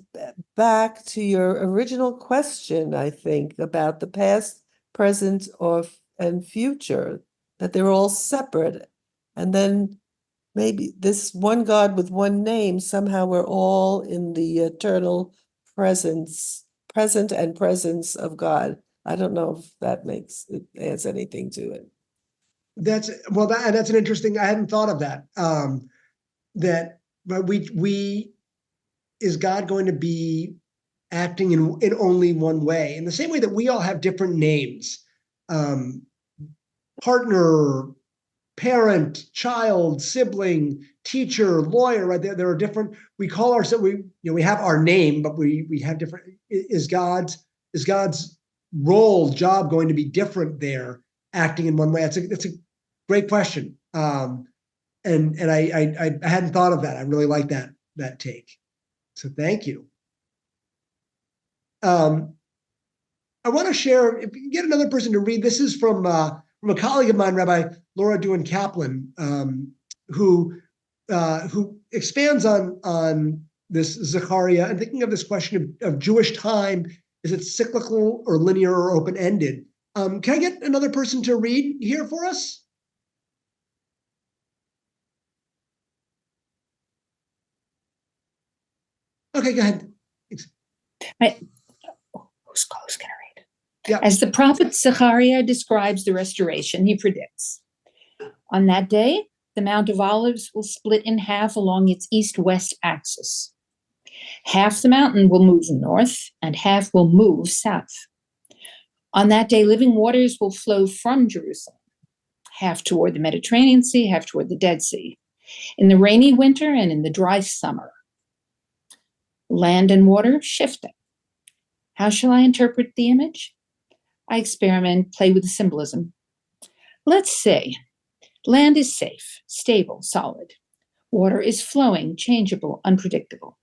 back to your original question, I think, about the past, present, and future, that they're all separate. And then maybe this one God with one name, somehow we're all in the eternal present and presence of God. I don't know if that adds anything to it. That's an interesting. I hadn't thought of that. But we is God going to be acting in only one way? In the same way that we all have different names, partner, parent, child, sibling, teacher, lawyer. Right there are different. We call ourselves. We have our name, but we have different. Is God's job going to be different there, acting in one way? That's a great question. And I hadn't thought of that. I really like that take. So thank you. I want to share, if you can get another person to read, this is from a colleague of mine, Rabbi Laura Dewan Kaplan, who expands on this Zechariah and thinking of this question of Jewish time. Is it cyclical or linear or open-ended? Can I get another person to read here for us? Okay, go ahead. Who's going to read? Yeah. As the prophet Zechariah describes the restoration, he predicts, on that day, the Mount of Olives will split in half along its east-west axis. Half the mountain will move north and half will move south. On that day, living waters will flow from Jerusalem, half toward the Mediterranean Sea, half toward the Dead Sea, in the rainy winter and in the dry summer. Land and water shifting. How shall I interpret the image? I experiment, play with the symbolism. Let's say land is safe, stable, solid. Water is flowing, changeable, unpredictable.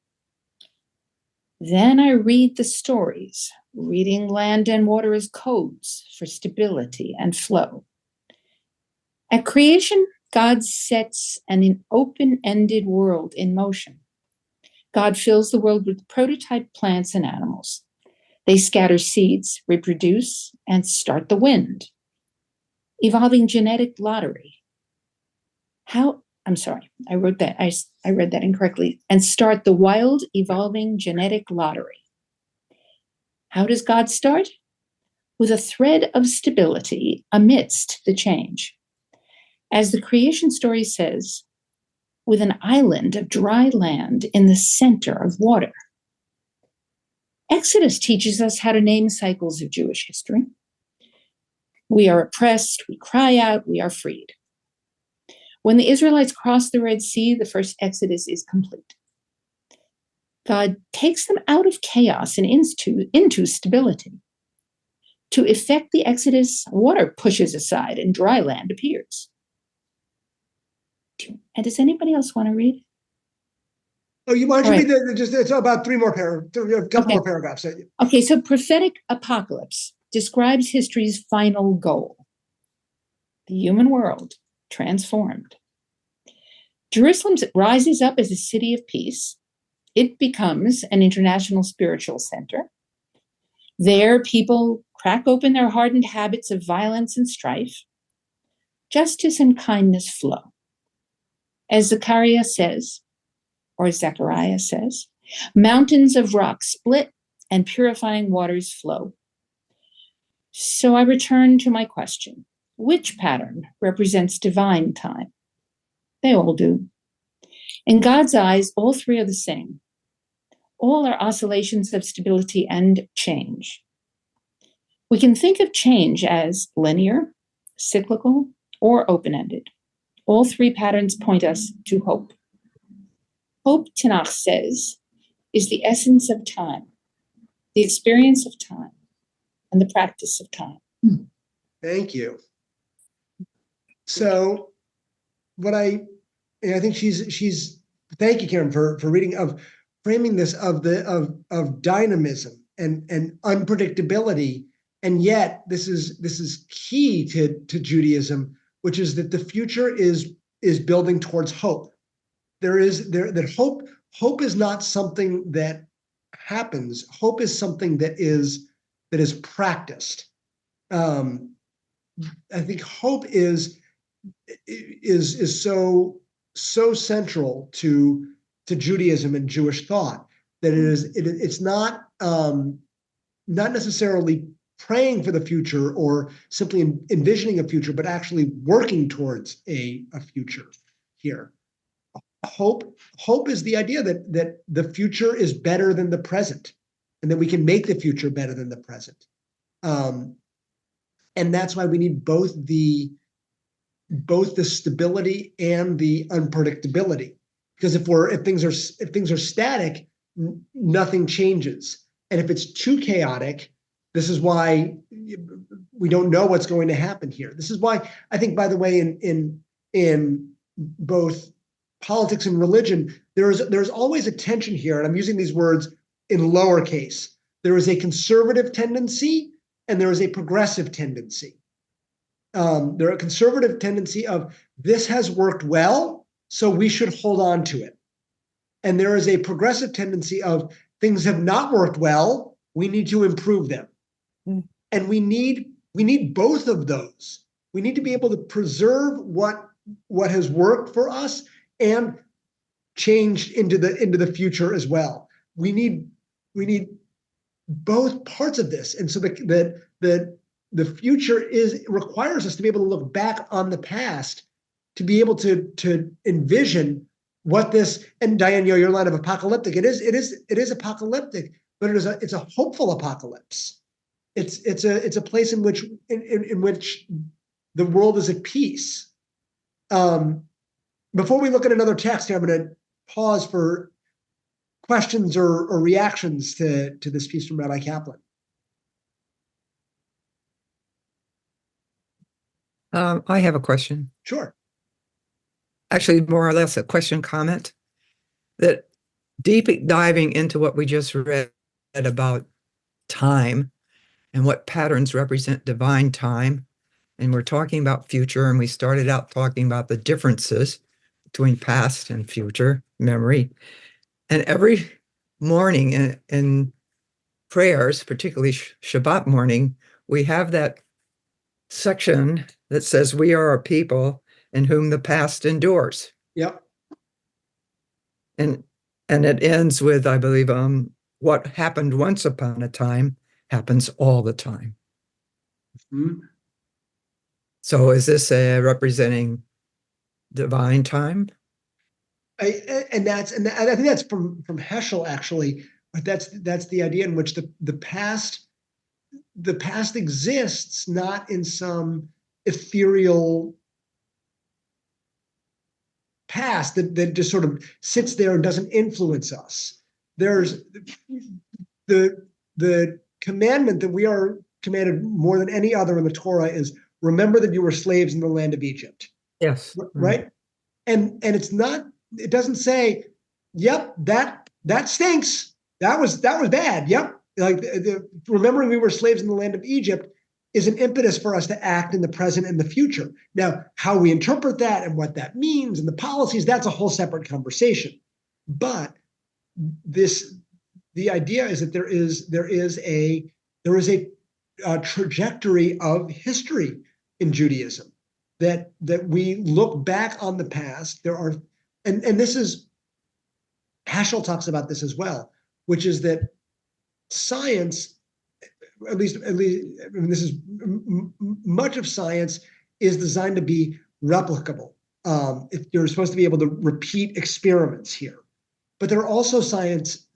Then I read the stories, reading land and water as codes for stability and flow. At creation, God sets an open-ended world in motion. God fills the world with prototype plants and animals. They scatter seeds, reproduce, and start the wind. Evolving genetic lottery. I wrote that. I read that incorrectly. And start the wild, evolving genetic lottery. How does God start? With a thread of stability amidst the change. As the creation story says, with an island of dry land in the center of water. Exodus teaches us how to name cycles of Jewish history. We are oppressed, we cry out, we are freed. When the Israelites cross the Red Sea, the first Exodus is complete. God takes them out of chaos and into stability. To effect the Exodus, water pushes aside and dry land appears. And does anybody else want to read? Oh, you mind to Right. read just it's about more paragraphs. Okay, so prophetic apocalypse describes history's final goal. The human world transformed. Jerusalem rises up as a city of peace. It becomes an international spiritual center. There, people crack open their hardened habits of violence and strife. Justice and kindness flow. As Zechariah says, mountains of rock split and purifying waters flow. So I return to my question. Which pattern represents divine time? They all do. In God's eyes, all three are the same. All are oscillations of stability and change. We can think of change as linear, cyclical, or open-ended. All three patterns point us to hope. Hope, Tanakh says, is the essence of time, the experience of time, and the practice of time. Thank you. So I think she's thank you, Karen, for reading of framing this of dynamism and unpredictability. And yet this is key to Judaism, which is that the future is building towards hope. Hope is not something that happens. Hope is something that is practiced. I think hope is so central to Judaism and Jewish thought that it's not necessarily praying for the future or simply envisioning a future, but actually working towards a future here. Hope is the idea that the future is better than the present, and that we can make the future better than the present. And that's why we need both the stability and the unpredictability. Because if things are static, nothing changes. And if it's too chaotic, this is why we don't know what's going to happen here. This is why I think, by the way, in both politics and religion, there's always a tension here, and I'm using these words in lowercase. There is a conservative tendency and there is a progressive tendency. There are a conservative tendency of this has worked well, so we should hold on to it. And there is a progressive tendency of things have not worked well, we need to improve them. And we need both of those. We need to be able to preserve what has worked for us and change into the future as well. We need both parts of this. And so the future requires us to be able to look back on the past, to be able to envision what this, and Diane, your line of apocalyptic, it is apocalyptic, but it's a hopeful apocalypse. it's a place in which in which the world is at peace. Before we look at another text here, I'm going to pause for questions or reactions to this piece from Rabbi Kaplan. I have a question. Sure. Actually, more or less a question comment, that deep diving into what we just read about time and what patterns represent divine time. And we're talking about future, and we started out talking about the differences between past and future memory. And every morning in prayers, particularly Shabbat morning, we have that section that says, "We are a people in whom the past endures." Yep. And it ends with, I believe, what happened once upon a time happens all the time. Mm-hmm. So is this representing divine time? I think that's from Heschel, actually. But that's the idea in which the past exists not in some ethereal past that just sort of sits there and doesn't influence us. There's the commandment that we are commanded more than any other in the Torah is, remember that you were slaves in the land of Egypt. Yes. Right? And it's not, it doesn't say, yep, that stinks. That was bad. Yep. Like remembering we were slaves in the land of Egypt is an impetus for us to act in the present and the future. Now, how we interpret that and what that means and the policies, that's a whole separate conversation. But the idea is that there is a trajectory of history in Judaism, that we look back on the past. There are, and this is, Heschel talks about this as well, which is that science, at least, I mean, this is much of science is designed to be replicable. If you're supposed to be able to repeat experiments here, but there are also sciences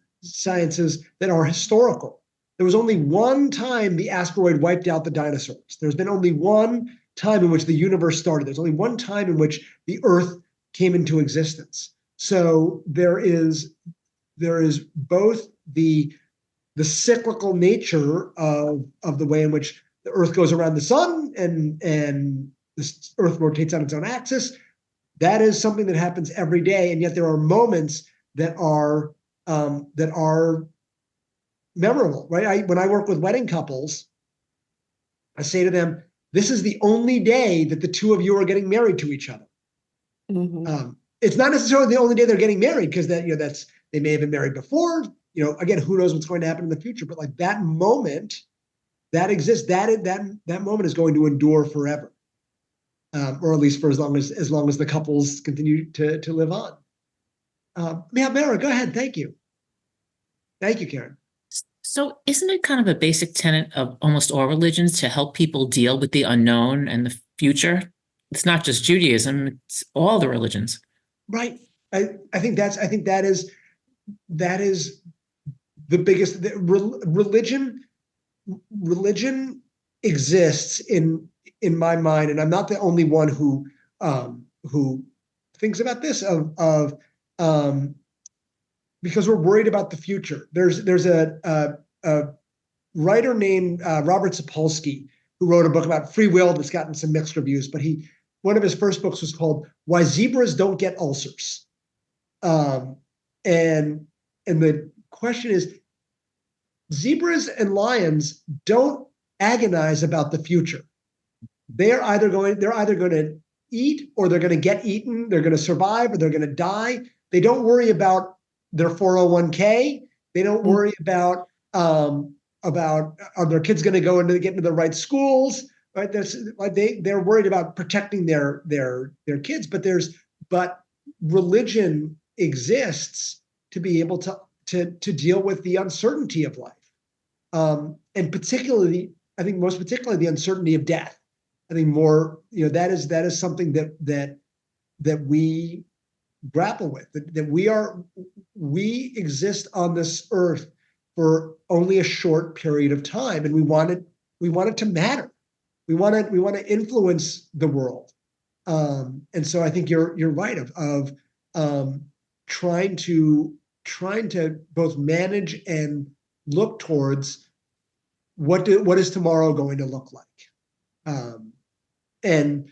that are historical. There was only one time the asteroid wiped out the dinosaurs. There's been only one time in which the universe started. There's only one time in which the Earth came into existence. So there is both the cyclical nature of the way in which the Earth goes around the sun and the Earth rotates on its own axis. That is something that happens every day, and yet there are moments that are memorable, right? When I work with wedding couples, I say to them, "This is the only day that the two of you are getting married to each other." Mm-hmm. It's not necessarily the only day they're getting married, because that's they may have been married before. Again, who knows what's going to happen in the future? But like that moment that exists, that moment is going to endure forever, or at least for as long as the couples continue to live on. Yeah, Mara, go ahead. Thank you, Karen. So isn't it kind of a basic tenet of almost all religions to help people deal with the unknown and the future? It's not just Judaism, it's all the religions. Right. I think that is the biggest religion exists in my mind, and I'm not the only one who thinks about this because we're worried about the future. There's a writer named Robert Sapolsky who wrote a book about free will that's gotten some mixed reviews, but one of his first books was called "Why Zebras Don't Get Ulcers," and the question is, zebras and lions don't agonize about the future. They're either going to eat, or they're going to get eaten. They're going to survive, or they're going to die. They don't worry about their 401k. They don't worry about are their kids going to get into the right schools. Right? They're worried about protecting their kids. But religion exists to be able to deal with the uncertainty of life, and particularly, I think most particularly the uncertainty of death. I think more, that is something that we grapple with. That we exist on this earth for only a short period of time, and we want it to matter. We want to influence the world. And so I think you're right of trying to both manage and look towards what is tomorrow going to look like. And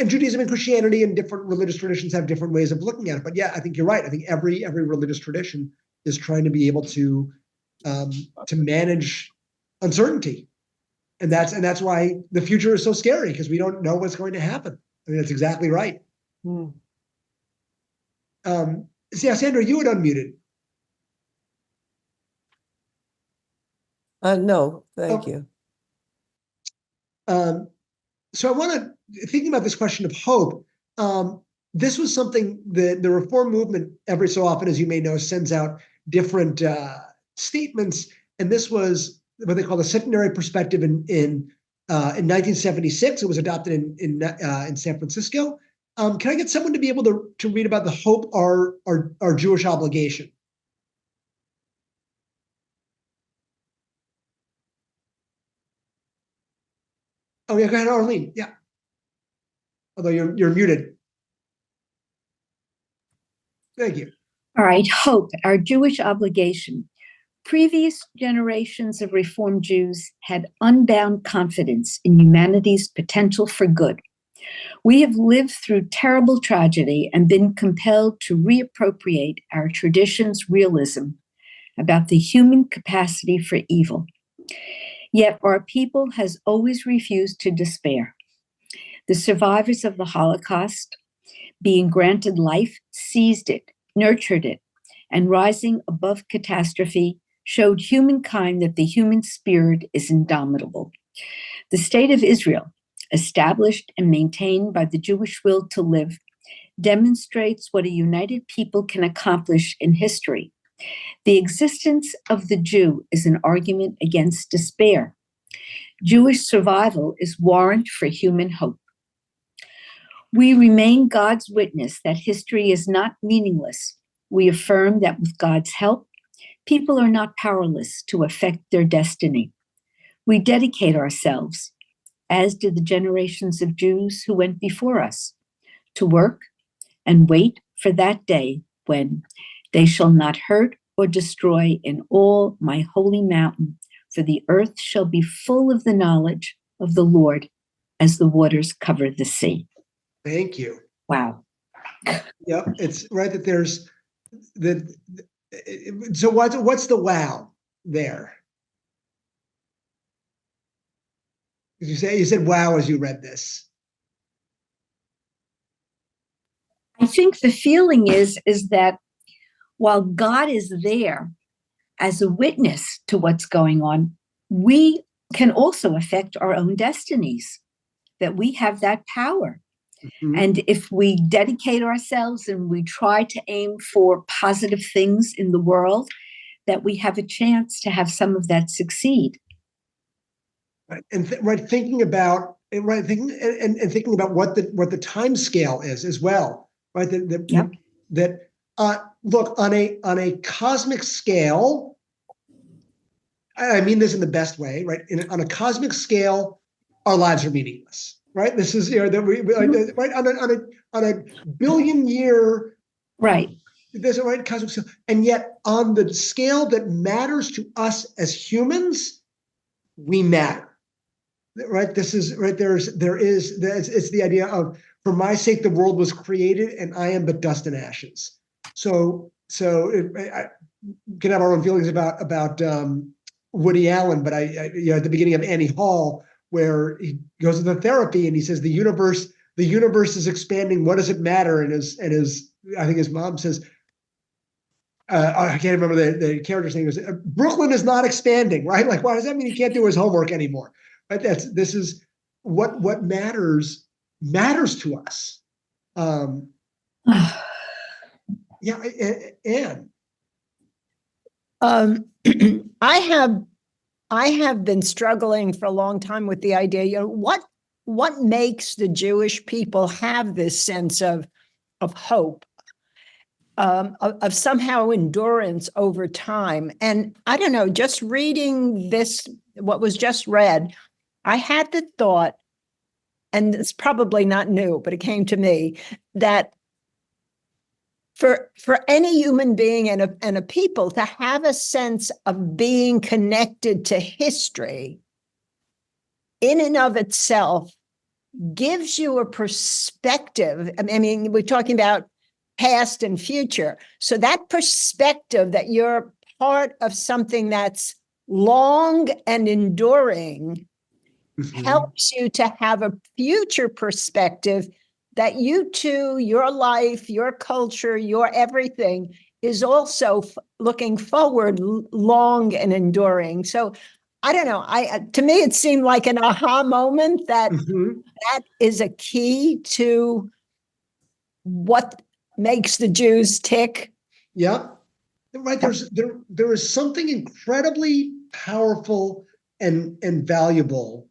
Judaism and Christianity and different religious traditions have different ways of looking at it. But yeah, I think you're right. I think every religious tradition is trying to be able to manage uncertainty. And that's why the future is so scary, because we don't know what's going to happen. I mean, that's exactly right. Sandra, you had unmuted. No, thank you. So I want to, thinking about this question of hope, this was something that the Reform movement, every so often, as you may know, sends out different statements. And this was what they call the secondary perspective in 1976. It was adopted in San Francisco. Can I get someone to be able to read about the hope, our Jewish obligation? Oh yeah, go ahead, Arlene. Yeah. Although you're muted. Thank you. All right, hope, our Jewish obligation. Previous generations of Reformed Jews had unbound confidence in humanity's potential for good. We have lived through terrible tragedy and been compelled to reappropriate our tradition's realism about the human capacity for evil. Yet our people has always refused to despair. The survivors of the Holocaust, being granted life, seized it, nurtured it, and rising above catastrophe, showed humankind that the human spirit is indomitable. The state of Israel, established and maintained by the Jewish will to live, demonstrates what a united people can accomplish in history. The existence of the Jew is an argument against despair. Jewish survival is warrant for human hope. We remain God's witness that history is not meaningless. We affirm that with God's help, people are not powerless to affect their destiny. We dedicate ourselves, as did the generations of Jews who went before us, to work and wait for that day when they shall not hurt or destroy in all my holy mountain, for the earth shall be full of the knowledge of the Lord as the waters cover the sea. Thank you. Wow. Yep, it's right that there's the. So what's the wow there? You said wow as you read this. I think the feeling is that while God is there as a witness to what's going on, we can also affect our own destinies, that we have that power. Mm-hmm. And if we dedicate ourselves and we try to aim for positive things in the world, that we have a chance to have some of that succeed. Right. And thinking about what the time scale is as well, right? Look, on a cosmic scale, I mean this in the best way, right? On a cosmic scale, our lives are meaningless, right? This is right on a billion year, right? There's a right cosmic scale, and yet on the scale that matters to us as humans, we matter. Right. This is right. It's the idea of, for my sake, the world was created and I am but dust and ashes. So I can have our own feelings about Woody Allen, but at the beginning of Annie Hall, where he goes into therapy and he says the universe is expanding. What does it matter? And I think his mom says, I can't remember the character's name. Brooklyn is not expanding, right? Like, why does that mean he can't do his homework anymore? Right? This is what matters to us. Yeah, Anne. I have been struggling for a long time with the idea, what makes the Jewish people have this sense of hope? of somehow endurance over time. And I don't know, just reading this, what was just read, I had the thought, and it's probably not new, but it came to me, that for any human being and a people to have a sense of being connected to history in and of itself gives you a perspective. I mean, we're talking about past and future. So that perspective that you're part of something that's long and enduring helps you to have a future perspective that you too, your life, your culture, your everything is also looking forward long and enduring. So I don't know. To me, it seemed like an aha moment that that is a key to what makes the Jews tick. Yeah, right. There is something incredibly powerful and valuable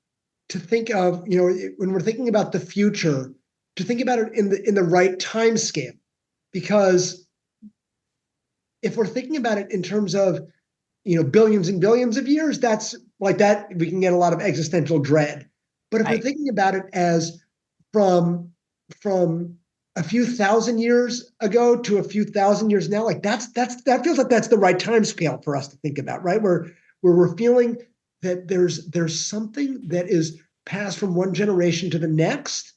to think of. You know, when we're thinking about the future, to think about it in the right time scale, because if we're thinking about it in terms of, you know, billions and billions of years, that's like that, we can get a lot of existential dread. But if we're thinking about it as from a few thousand years ago to a few thousand years now, like that feels like that's the right time scale for us to think about, right? Where we're feeling that there's something that is passed from one generation to the next,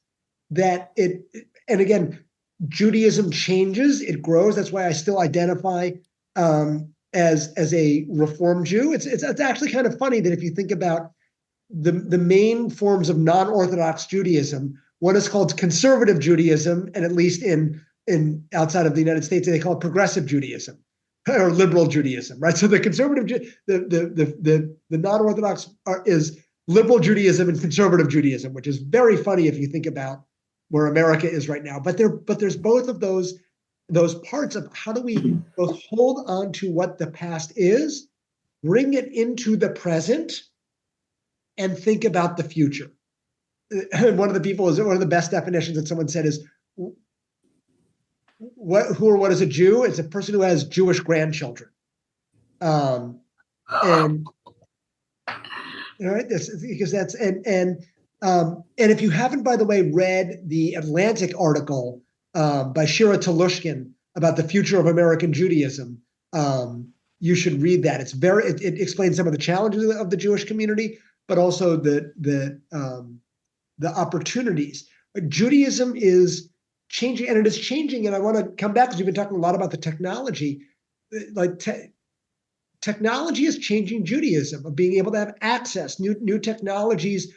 that and again, Judaism changes, it grows. That's why I still identify as a Reform Jew. It's actually kind of funny that if you think about the main forms of non-Orthodox Judaism, one is called conservative Judaism, and at least in outside of the United States, they call it progressive Judaism or liberal Judaism, right? So the conservative, the non-Orthodox is liberal Judaism and conservative Judaism, which is very funny if you think about where America is right now. But there's both of those parts of how do we both hold on to what the past is, bring it into the present, and think about the future. One of the best definitions that someone said is, what is a Jew? It's a person who has Jewish grandchildren. And all right, because that's and if you haven't, by the way, read the Atlantic article by Shira Telushkin about the future of American Judaism, you should read that. It explains some of the challenges of the Jewish community, but also the opportunities. Judaism is changing, and it is changing. And I want to come back because we've been talking a lot about the technology. Like technology is changing Judaism, of being able to have access. New technologies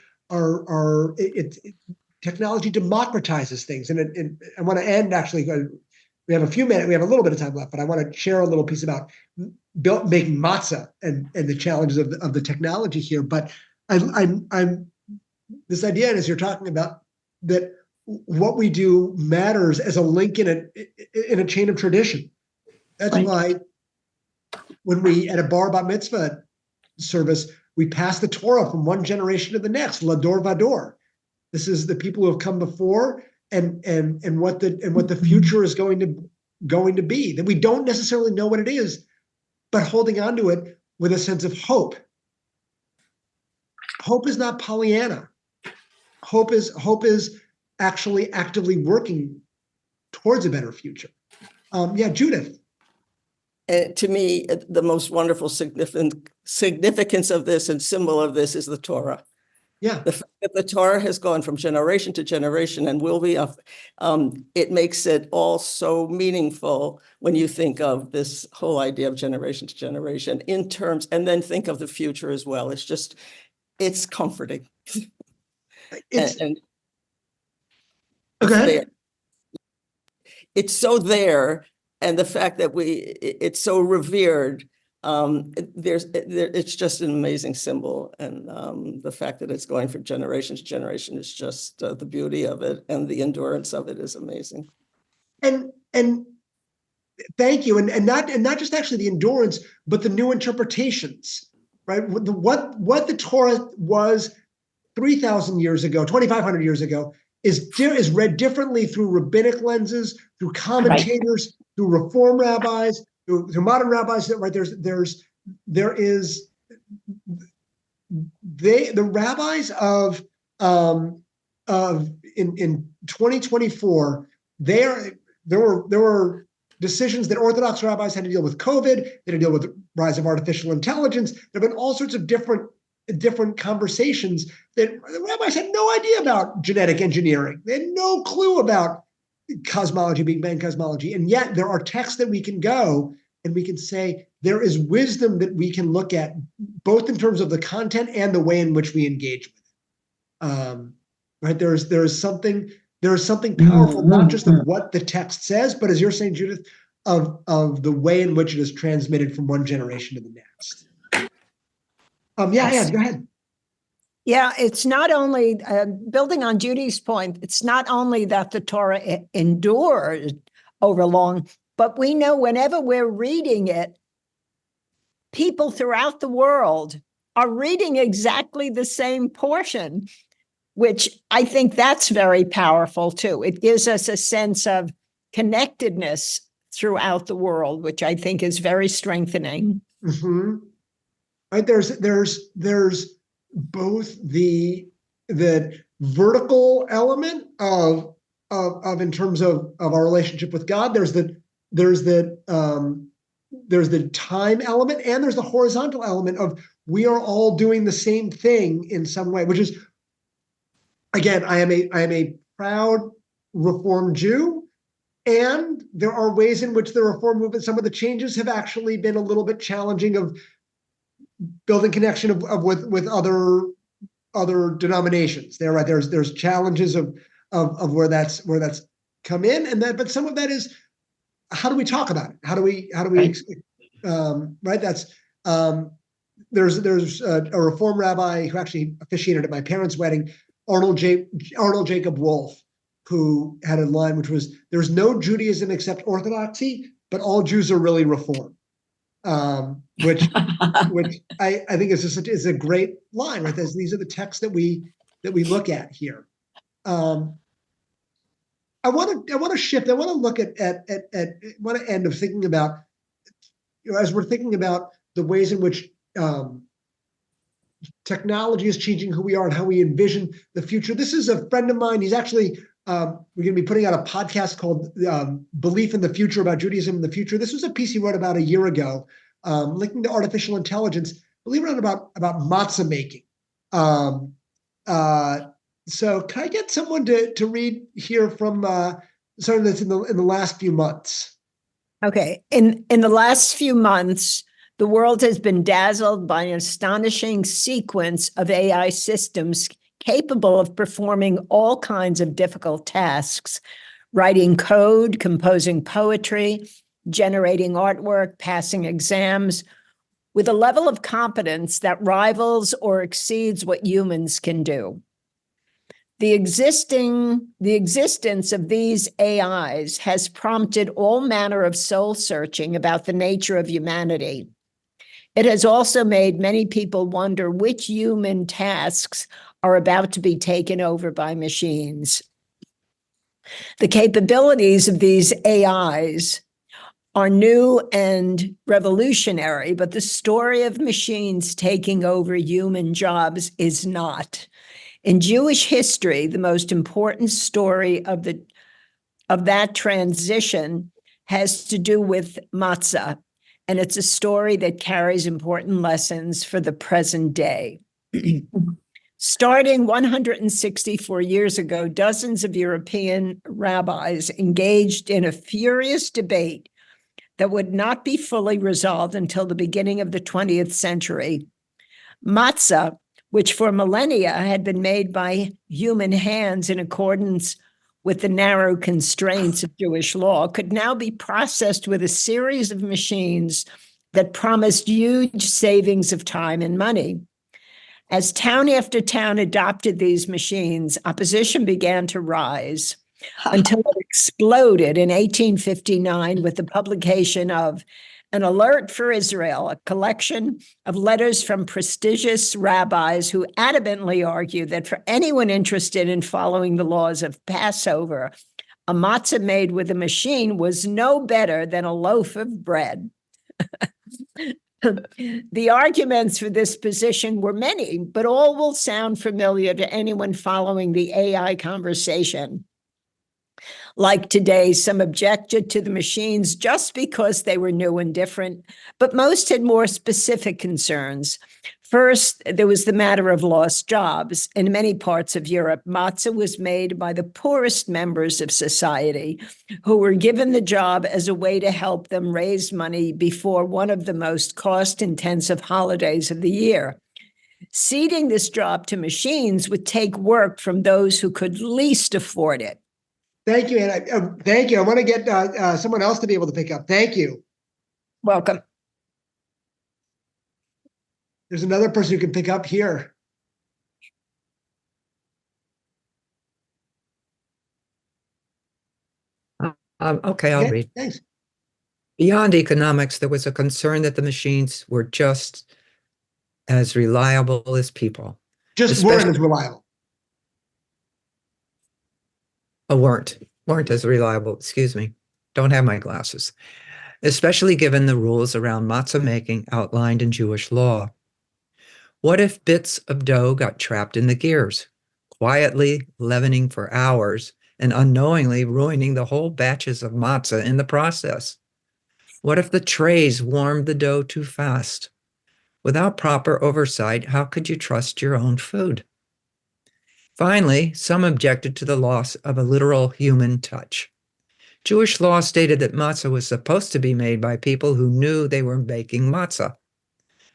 technology democratizes things. And I want to end, actually, we have a few minutes, we have a little bit of time left, but I want to share a little piece about making matzah and the challenges of the technology here. But I'm this idea, as you're talking about, that what we do matters as a link in a chain of tradition. That's why when we, at a bar bat mitzvah service, we pass the Torah from one generation to the next, lador vador. This is the people who have come before, and what the future is going to be. That we don't necessarily know what it is, but holding on to it with a sense of hope. Hope is not Pollyanna. Hope is actually actively working towards a better future. Judith. To me, the most wonderful significance of this and symbol of this is the Torah. Yeah. The fact that the Torah has gone from generation to generation and will be, it makes it all so meaningful when you think of this whole idea of generation to generation in terms, and then think of the future as well. It's comforting. Okay. It's so there, and the fact that it's so revered. It's just an amazing symbol, and the fact that it's going from generation to generation is just the beauty of it, and the endurance of it is amazing. And thank you, and not just actually the endurance, but the new interpretations, right? What the Torah was 3,000 years ago, 2,500 years ago, is read differently through rabbinic lenses, through commentators, through Reform rabbis, through modern rabbis. Right? The rabbis of in 2024, there were decisions that Orthodox rabbis had to deal with COVID, they had to deal with the rise of artificial intelligence. There have been all sorts of different conversations that the rabbis had no idea about genetic engineering. They had no clue about cosmology, Big Bang cosmology. And yet there are texts that we can go and we can say there is wisdom that we can look at, both in terms of the content and the way in which we engage with it. Right? There is something powerful, not just of what the text says, but as you're saying, Judith, of the way in which it is transmitted from one generation to the next. Yeah, go ahead. Yeah, it's not only, building on Judy's point, it's not only that the Torah endured over long, but we know whenever we're reading it, people throughout the world are reading exactly the same portion, which I think that's very powerful too. It gives us a sense of connectedness throughout the world, which I think is very strengthening. Mm-hmm. Right, there's both the vertical element of in terms of our relationship with God. There's the time element, and there's the horizontal element of we are all doing the same thing in some way, which is, again, I am a proud Reform Jew, and there are ways in which the Reform movement, some of the changes have actually been a little bit challenging of building connection of with other denominations. Right, there's challenges of where that's come in, and but some of that is, how do we talk about it? How do we right? That's there's a Reform rabbi who actually officiated at my parents' wedding, Arnold Jacob Wolf, who had a line which was, "There's no Judaism except Orthodoxy, but all Jews are really Reform." Which I think is a great line, right? These are the texts that we look at here. I want to shift. I want to look at want to end of thinking about, as we're thinking about the ways in which technology is changing who we are and how we envision the future. This is a friend of mine. He's actually we're going to be putting out a podcast called Belief in the Future, about Judaism in the future. This was a piece he wrote about a year ago, linking to artificial intelligence, believe it or not, about matzah making. So can I get someone to read here from something that's in the last few months? Okay. In the last few months, the world has been dazzled by an astonishing sequence of AI systems capable of performing all kinds of difficult tasks: writing code, composing poetry, generating artwork, passing exams, with a level of competence that rivals or exceeds what humans can do. The existence of these AIs has prompted all manner of soul searching about the nature of humanity. It has also made many people wonder which human tasks are about to be taken over by machines. The capabilities of these AIs are new and revolutionary, but the story of machines taking over human jobs is not. In Jewish history, the most important story of that transition has to do with matzah, and it's a story that carries important lessons for the present day. Starting 164 years ago, dozens of European rabbis engaged in a furious debate that would not be fully resolved until the beginning of the 20th century. Matzah, which for millennia had been made by human hands in accordance with the narrow constraints of Jewish law, could now be processed with a series of machines that promised huge savings of time and money. As town after town adopted these machines, opposition began to rise until it exploded in 1859 with the publication of An Alert for Israel, a collection of letters from prestigious rabbis who adamantly argue that for anyone interested in following the laws of Passover, a matzah made with a machine was no better than a loaf of bread. The arguments for this position were many, but all will sound familiar to anyone following the AI conversation. Like today, some objected to the machines just because they were new and different, but most had more specific concerns. First, there was the matter of lost jobs. In many parts of Europe, matzah was made by the poorest members of society who were given the job as a way to help them raise money before one of the most cost-intensive holidays of the year. Ceding this job to machines would take work from those who could least afford it. Thank you, Anna. Thank you. I want to get someone else to be able to pick up. Thank you. Welcome. There's another person who can pick up here. Okay, I'll read. Thanks. Beyond economics, there was a concern that the machines were just as reliable as people. Just weren't as reliable. Weren't as reliable, excuse me. Don't have my glasses. Especially given the rules around matzah making outlined in Jewish law. What if bits of dough got trapped in the gears, quietly leavening for hours and unknowingly ruining the whole batches of matzah in the process? What if the trays warmed the dough too fast? Without proper oversight, how could you trust your own food? Finally, some objected to the loss of a literal human touch. Jewish law stated that matzah was supposed to be made by people who knew they were baking matzah.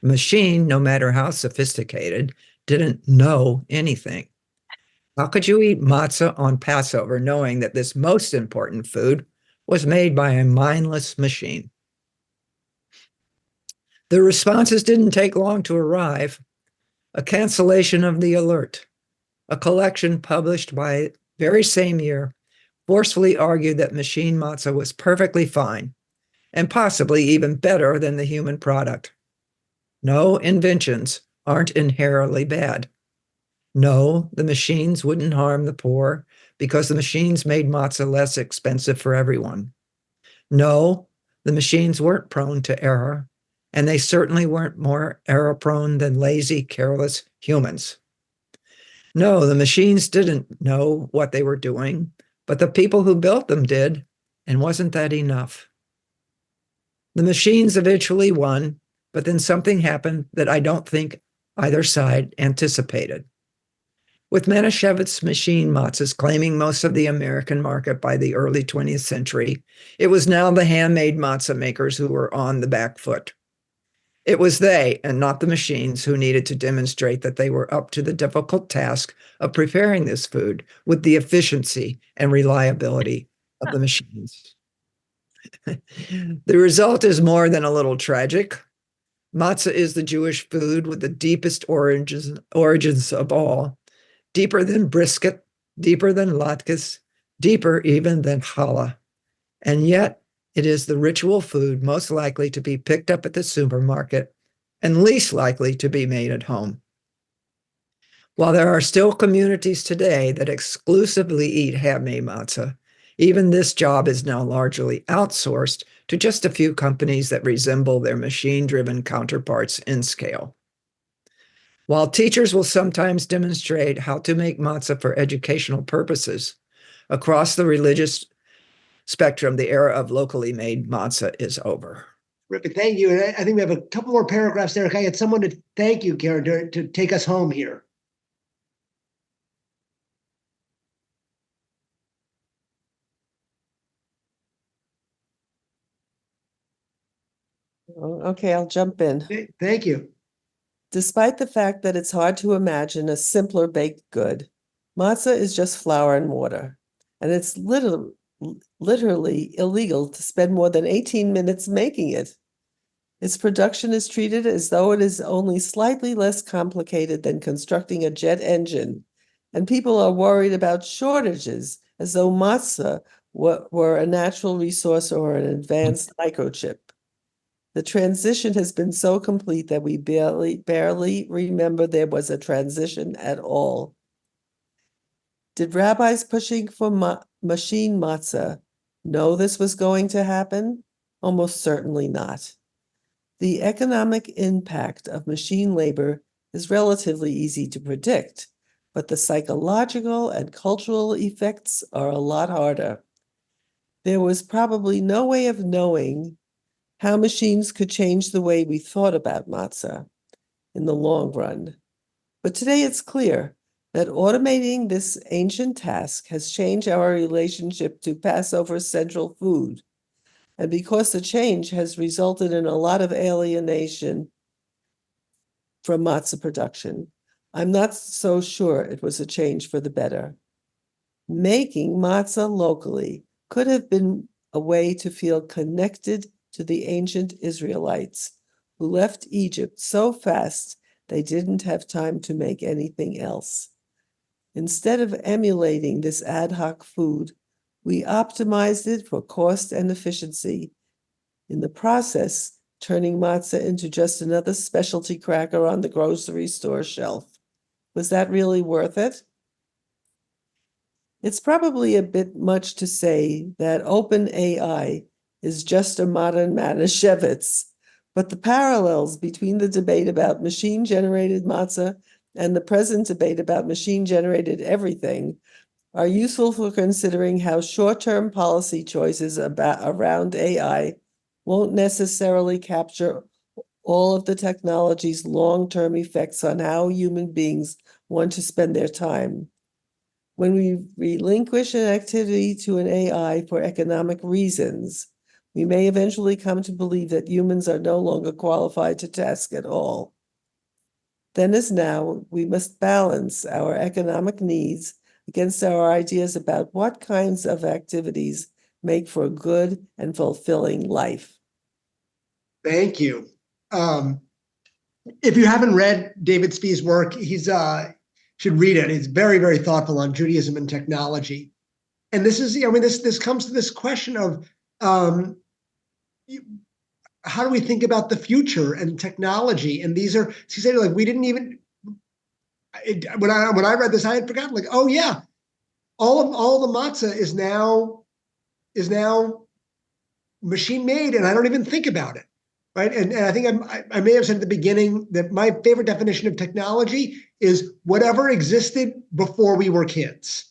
A machine, no matter how sophisticated, didn't know anything. How could you eat matzah on Passover knowing that this most important food was made by a mindless machine? The responses didn't take long to arrive. A cancellation of the alert. A collection published by very same year forcefully argued that machine matzah was perfectly fine and possibly even better than the human product. No, inventions aren't inherently bad. No, the machines wouldn't harm the poor because the machines made matzah less expensive for everyone. No, the machines weren't prone to error, and they certainly weren't more error-prone than lazy, careless humans. No, the machines didn't know what they were doing, but the people who built them did, and wasn't that enough? The machines eventually won, but then something happened that I don't think either side anticipated. With Manischewitz machine matzahs claiming most of the American market by the early 20th century, it was now the handmade matzah makers who were on the back foot. It was they, and not the machines, who needed to demonstrate that they were up to the difficult task of preparing this food with the efficiency and reliability of the machines. The result is more than a little tragic. Matzah is the Jewish food with the deepest origins of all, deeper than brisket, deeper than latkes, deeper even than challah. And yet, it is the ritual food most likely to be picked up at the supermarket and least likely to be made at home. While there are still communities today that exclusively eat handmade matzah, even this job is now largely outsourced to just a few companies that resemble their machine-driven counterparts in scale. While teachers will sometimes demonstrate how to make matzah for educational purposes, across the religious spectrum, the era of locally made matzah is over. Terrific, thank you. And I think we have a couple more paragraphs there. Can I get someone to thank you, Karen, to take us home here? Okay, I'll jump in. Thank you. Despite the fact that it's hard to imagine a simpler baked good, matzah is just flour and water, and it's literally illegal to spend more than 18 minutes making it. Its production is treated as though it is only slightly less complicated than constructing a jet engine, and people are worried about shortages as though matzah were a natural resource or an advanced microchip. The transition has been so complete that we barely remember there was a transition at all. Did rabbis pushing for machine matzah know this was going to happen? Almost certainly not. The economic impact of machine labor is relatively easy to predict, but the psychological and cultural effects are a lot harder. There was probably no way of knowing how machines could change the way we thought about matzah in the long run. But today it's clear that automating this ancient task has changed our relationship to Passover central food. And because the change has resulted in a lot of alienation from matzah production, I'm not so sure it was a change for the better. Making matzah locally could have been a way to feel connected to the ancient Israelites who left Egypt so fast they didn't have time to make anything else. Instead of emulating this ad hoc food, we optimized it for cost and efficiency. In the process, turning matzah into just another specialty cracker on the grocery store shelf. Was that really worth it? It's probably a bit much to say that OpenAI is just a modern Manischewitz, but the parallels between the debate about machine-generated matzah and the present debate about machine-generated everything are useful for considering how short-term policy choices around AI won't necessarily capture all of the technology's long-term effects on how human beings want to spend their time. When we relinquish an activity to an AI for economic reasons, we may eventually come to believe that humans are no longer qualified to task at all. Then as now, we must balance our economic needs against our ideas about what kinds of activities make for a good and fulfilling life. Thank you. If you haven't read David Spee's work, he's should read it. He's very, very thoughtful on Judaism and technology. And this is, this comes to this question of how do we think about the future and technology? And these are, she said, like, we didn't even, when I read this, I had forgotten, like, oh yeah, all the matzah is now machine made, and I don't even think about it. Right. And I think I may have said at the beginning that my favorite definition of technology is whatever existed before we were kids.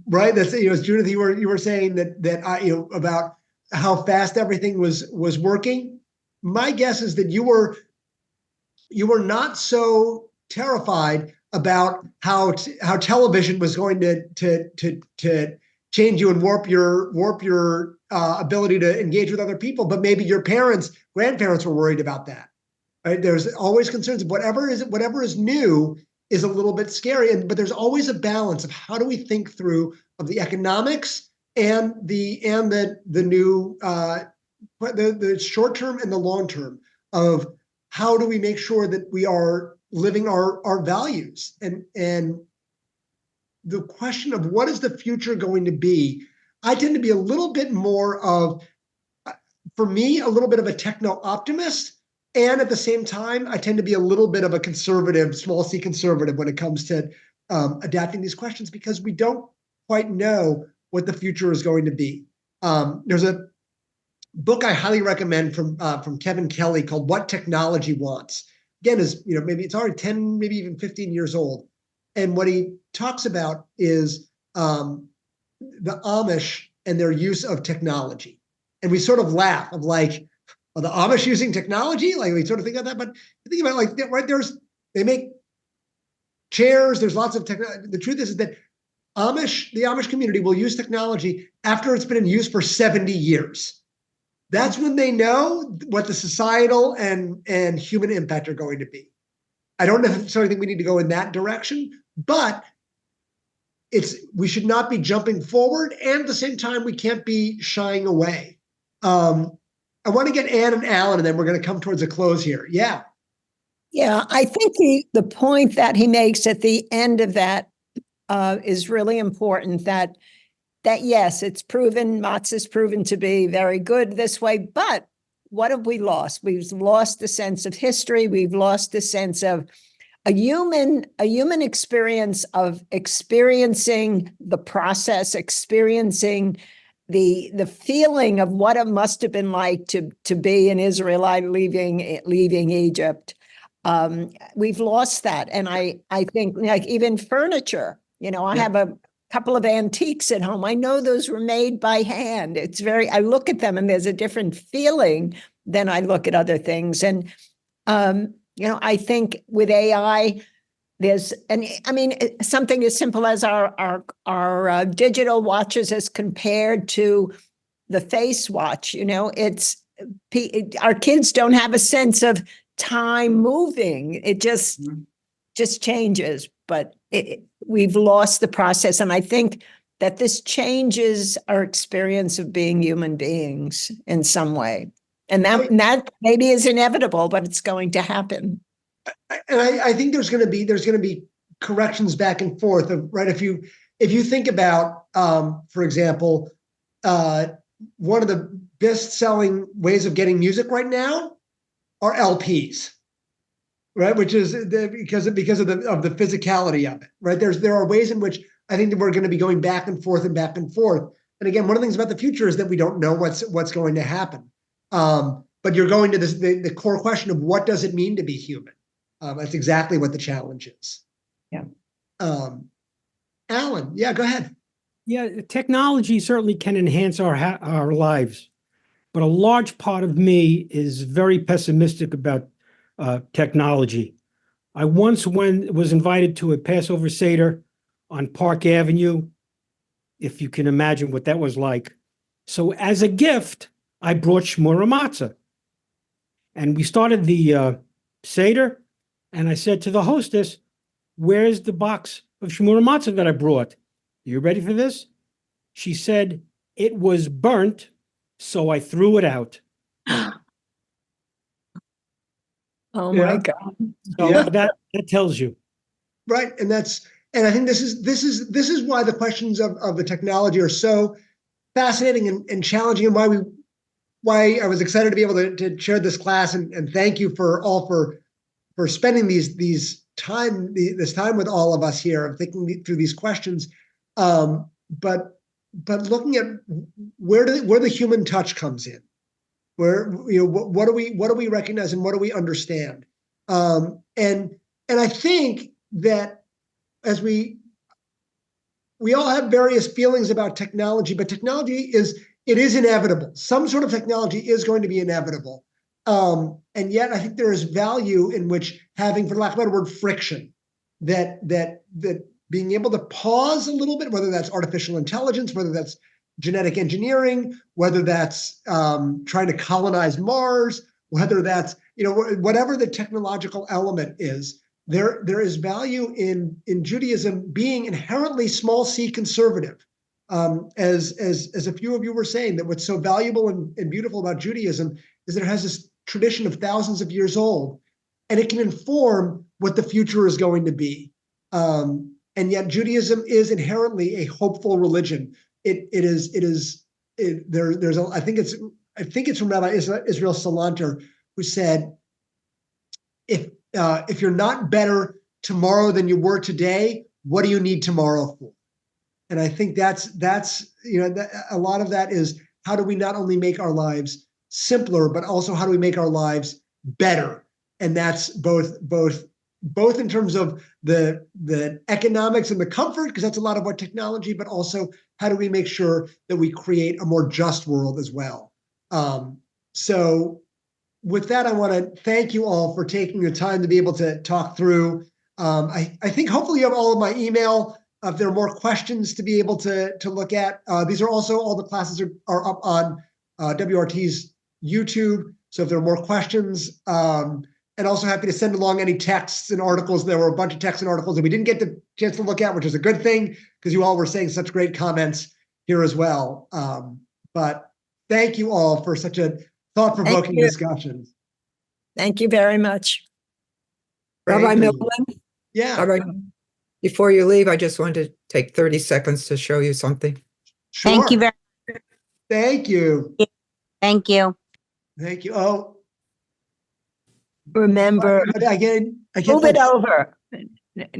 Right. That's, as Judith, you were saying that about how fast everything was working. My guess is that you were not so terrified about how television was going to change you and warp your ability to engage with other people, but maybe your grandparents were worried about that. Right? There's always concerns of whatever is new is a little bit scary, but there's always a balance of how do we think through of the economics and the new the short term and the long term of how do we make sure that we are living our values, and the question of what is the future going to be. I tend to be a little bit more of, for me, a little bit of a techno optimist. And at the same time, I tend to be a little bit of a conservative, small c conservative when it comes to adapting these questions, because we don't quite know what the future is going to be. There's a book I highly recommend from Kevin Kelly called What Technology Wants. Again, maybe it's already 10, maybe even 15 years old. And what he talks about is the Amish and their use of technology. And we sort of laugh of like, are the Amish using technology? Like, we sort of think of that, but think about it, like, right, they make chairs, there's lots of technology. The truth is that the Amish community will use technology after it's been in use for 70 years. That's when they know what the societal and human impact are going to be. I don't necessarily think we need to go in that direction, but we should not be jumping forward, and at the same time, we can't be shying away. I want to get Ann and Alan, and then we're going to come towards a close here. Yeah. Yeah, I think the point that he makes at the end of that is really important, that yes, it's proven, matzah's proven to be very good this way, but what have we lost? We've lost the sense of history. We've lost the sense of a human experience of experiencing the process, experiencing the feeling of what it must have been like to be an Israelite leaving Egypt. We've lost that. And I think like even furniture, I have a couple of antiques at home. I know those were made by hand. I look at them and there's a different feeling than I look at other things. And, I think with AI, something as simple as our digital watches as compared to the face watch, our kids don't have a sense of time moving. It just changes, but we've lost the process. And I think that this changes our experience of being human beings in some way. And that maybe is inevitable, but it's going to happen. And I think there's going to be corrections back and forth of, right. If you think about, for example, one of the best-selling ways of getting music right now are LPs, right? Which is because of the physicality of it, right? There are ways in which I think that we're going to be going back and forth and back and forth. And again, one of the things about the future is that we don't know what's going to happen. But you're going to the core question of what does it mean to be human? That's exactly what the challenge is. Yeah. Alan, yeah, go ahead. Yeah, technology certainly can enhance our lives, but a large part of me is very pessimistic about technology. I once was invited to a Passover Seder on Park Avenue, if you can imagine what that was like. So as a gift, I brought shmura matzah. And we started the Seder, and I said to the hostess, "Where's the box of shmura matzah that I brought? You ready for this?" She said, "It was burnt, so I threw it out." Oh my God. So that tells you. Right. And I think this is why the questions of the technology are so fascinating and challenging, and why I was excited to be able to share this class, and thank you for spending this time with all of us here and thinking through these questions. But looking at where the human touch comes in, where what do we recognize and what do we understand, and I think that as we all have various feelings about technology, but technology is inevitable. Some sort of technology is going to be inevitable. And yet I think there is value in which having, for lack of a better word, friction, that being able to pause a little bit, whether that's artificial intelligence, whether that's genetic engineering, whether that's trying to colonize Mars, whether that's, whatever the technological element is, there is value in Judaism being inherently small c conservative. As a few of you were saying, that what's so valuable and beautiful about Judaism is that it has this tradition of thousands of years old, and it can inform what the future is going to be. And yet Judaism is inherently a hopeful religion. I think it's from Rabbi Israel Salanter, who said, if you're not better tomorrow than you were today, what do you need tomorrow for? And I think that's a lot of that is, how do we not only make our lives simpler, but also how do we make our lives better? And that's both in terms of the economics and the comfort, because that's a lot of what technology, but also how do we make sure that we create a more just world as well? So with that, I want to thank you all for taking the time to be able to talk through. I think hopefully you have all of my email. If there are more questions to be able to look at, these are also, all the classes are up on WRT's YouTube. So if there are more questions, and also happy to send along any texts and articles. There were a bunch of texts and articles that we didn't get the chance to look at, which is a good thing, because you all were saying such great comments here as well. But thank you all for such a thought-provoking discussion. Thank you very much. Thank Rabbi you. Mitelman? Yeah. Rabbi, before you leave, I just wanted to take 30 seconds to show you something. Sure. Thank you very Thank you. Thank you. Thank you. Oh, Remember, I get move it that. over.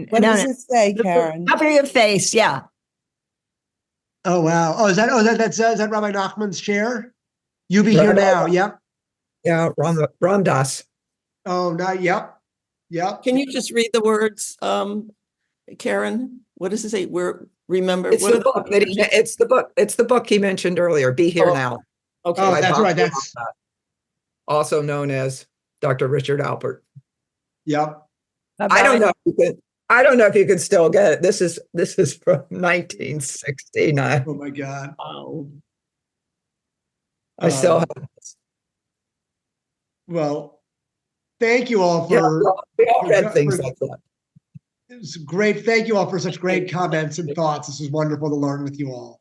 What does it say, Karen? Cover your face, yeah. Oh, wow. Oh, is that Rabbi Nachman's chair? You be here Rabbi- now. Yep. Yeah, Ram Dass. Oh, not, yep. Yep. Can you just read the words, Karen? What does it say? Remember. It's what the are book that it's the book. It's the book he mentioned earlier. Be Here Oh, Now. Okay. Oh, by that's Bob right. That's, Dylan, also known as Dr. Richard Alpert. yep. I don't know if you can. I don't know if you can still get it. This is from 1969. Oh, my God. Wow. I still have. Well, thank you all Yeah, for, we all read things like that. it was great. Thank you all for such great comments and thoughts. This was wonderful to learn with you all.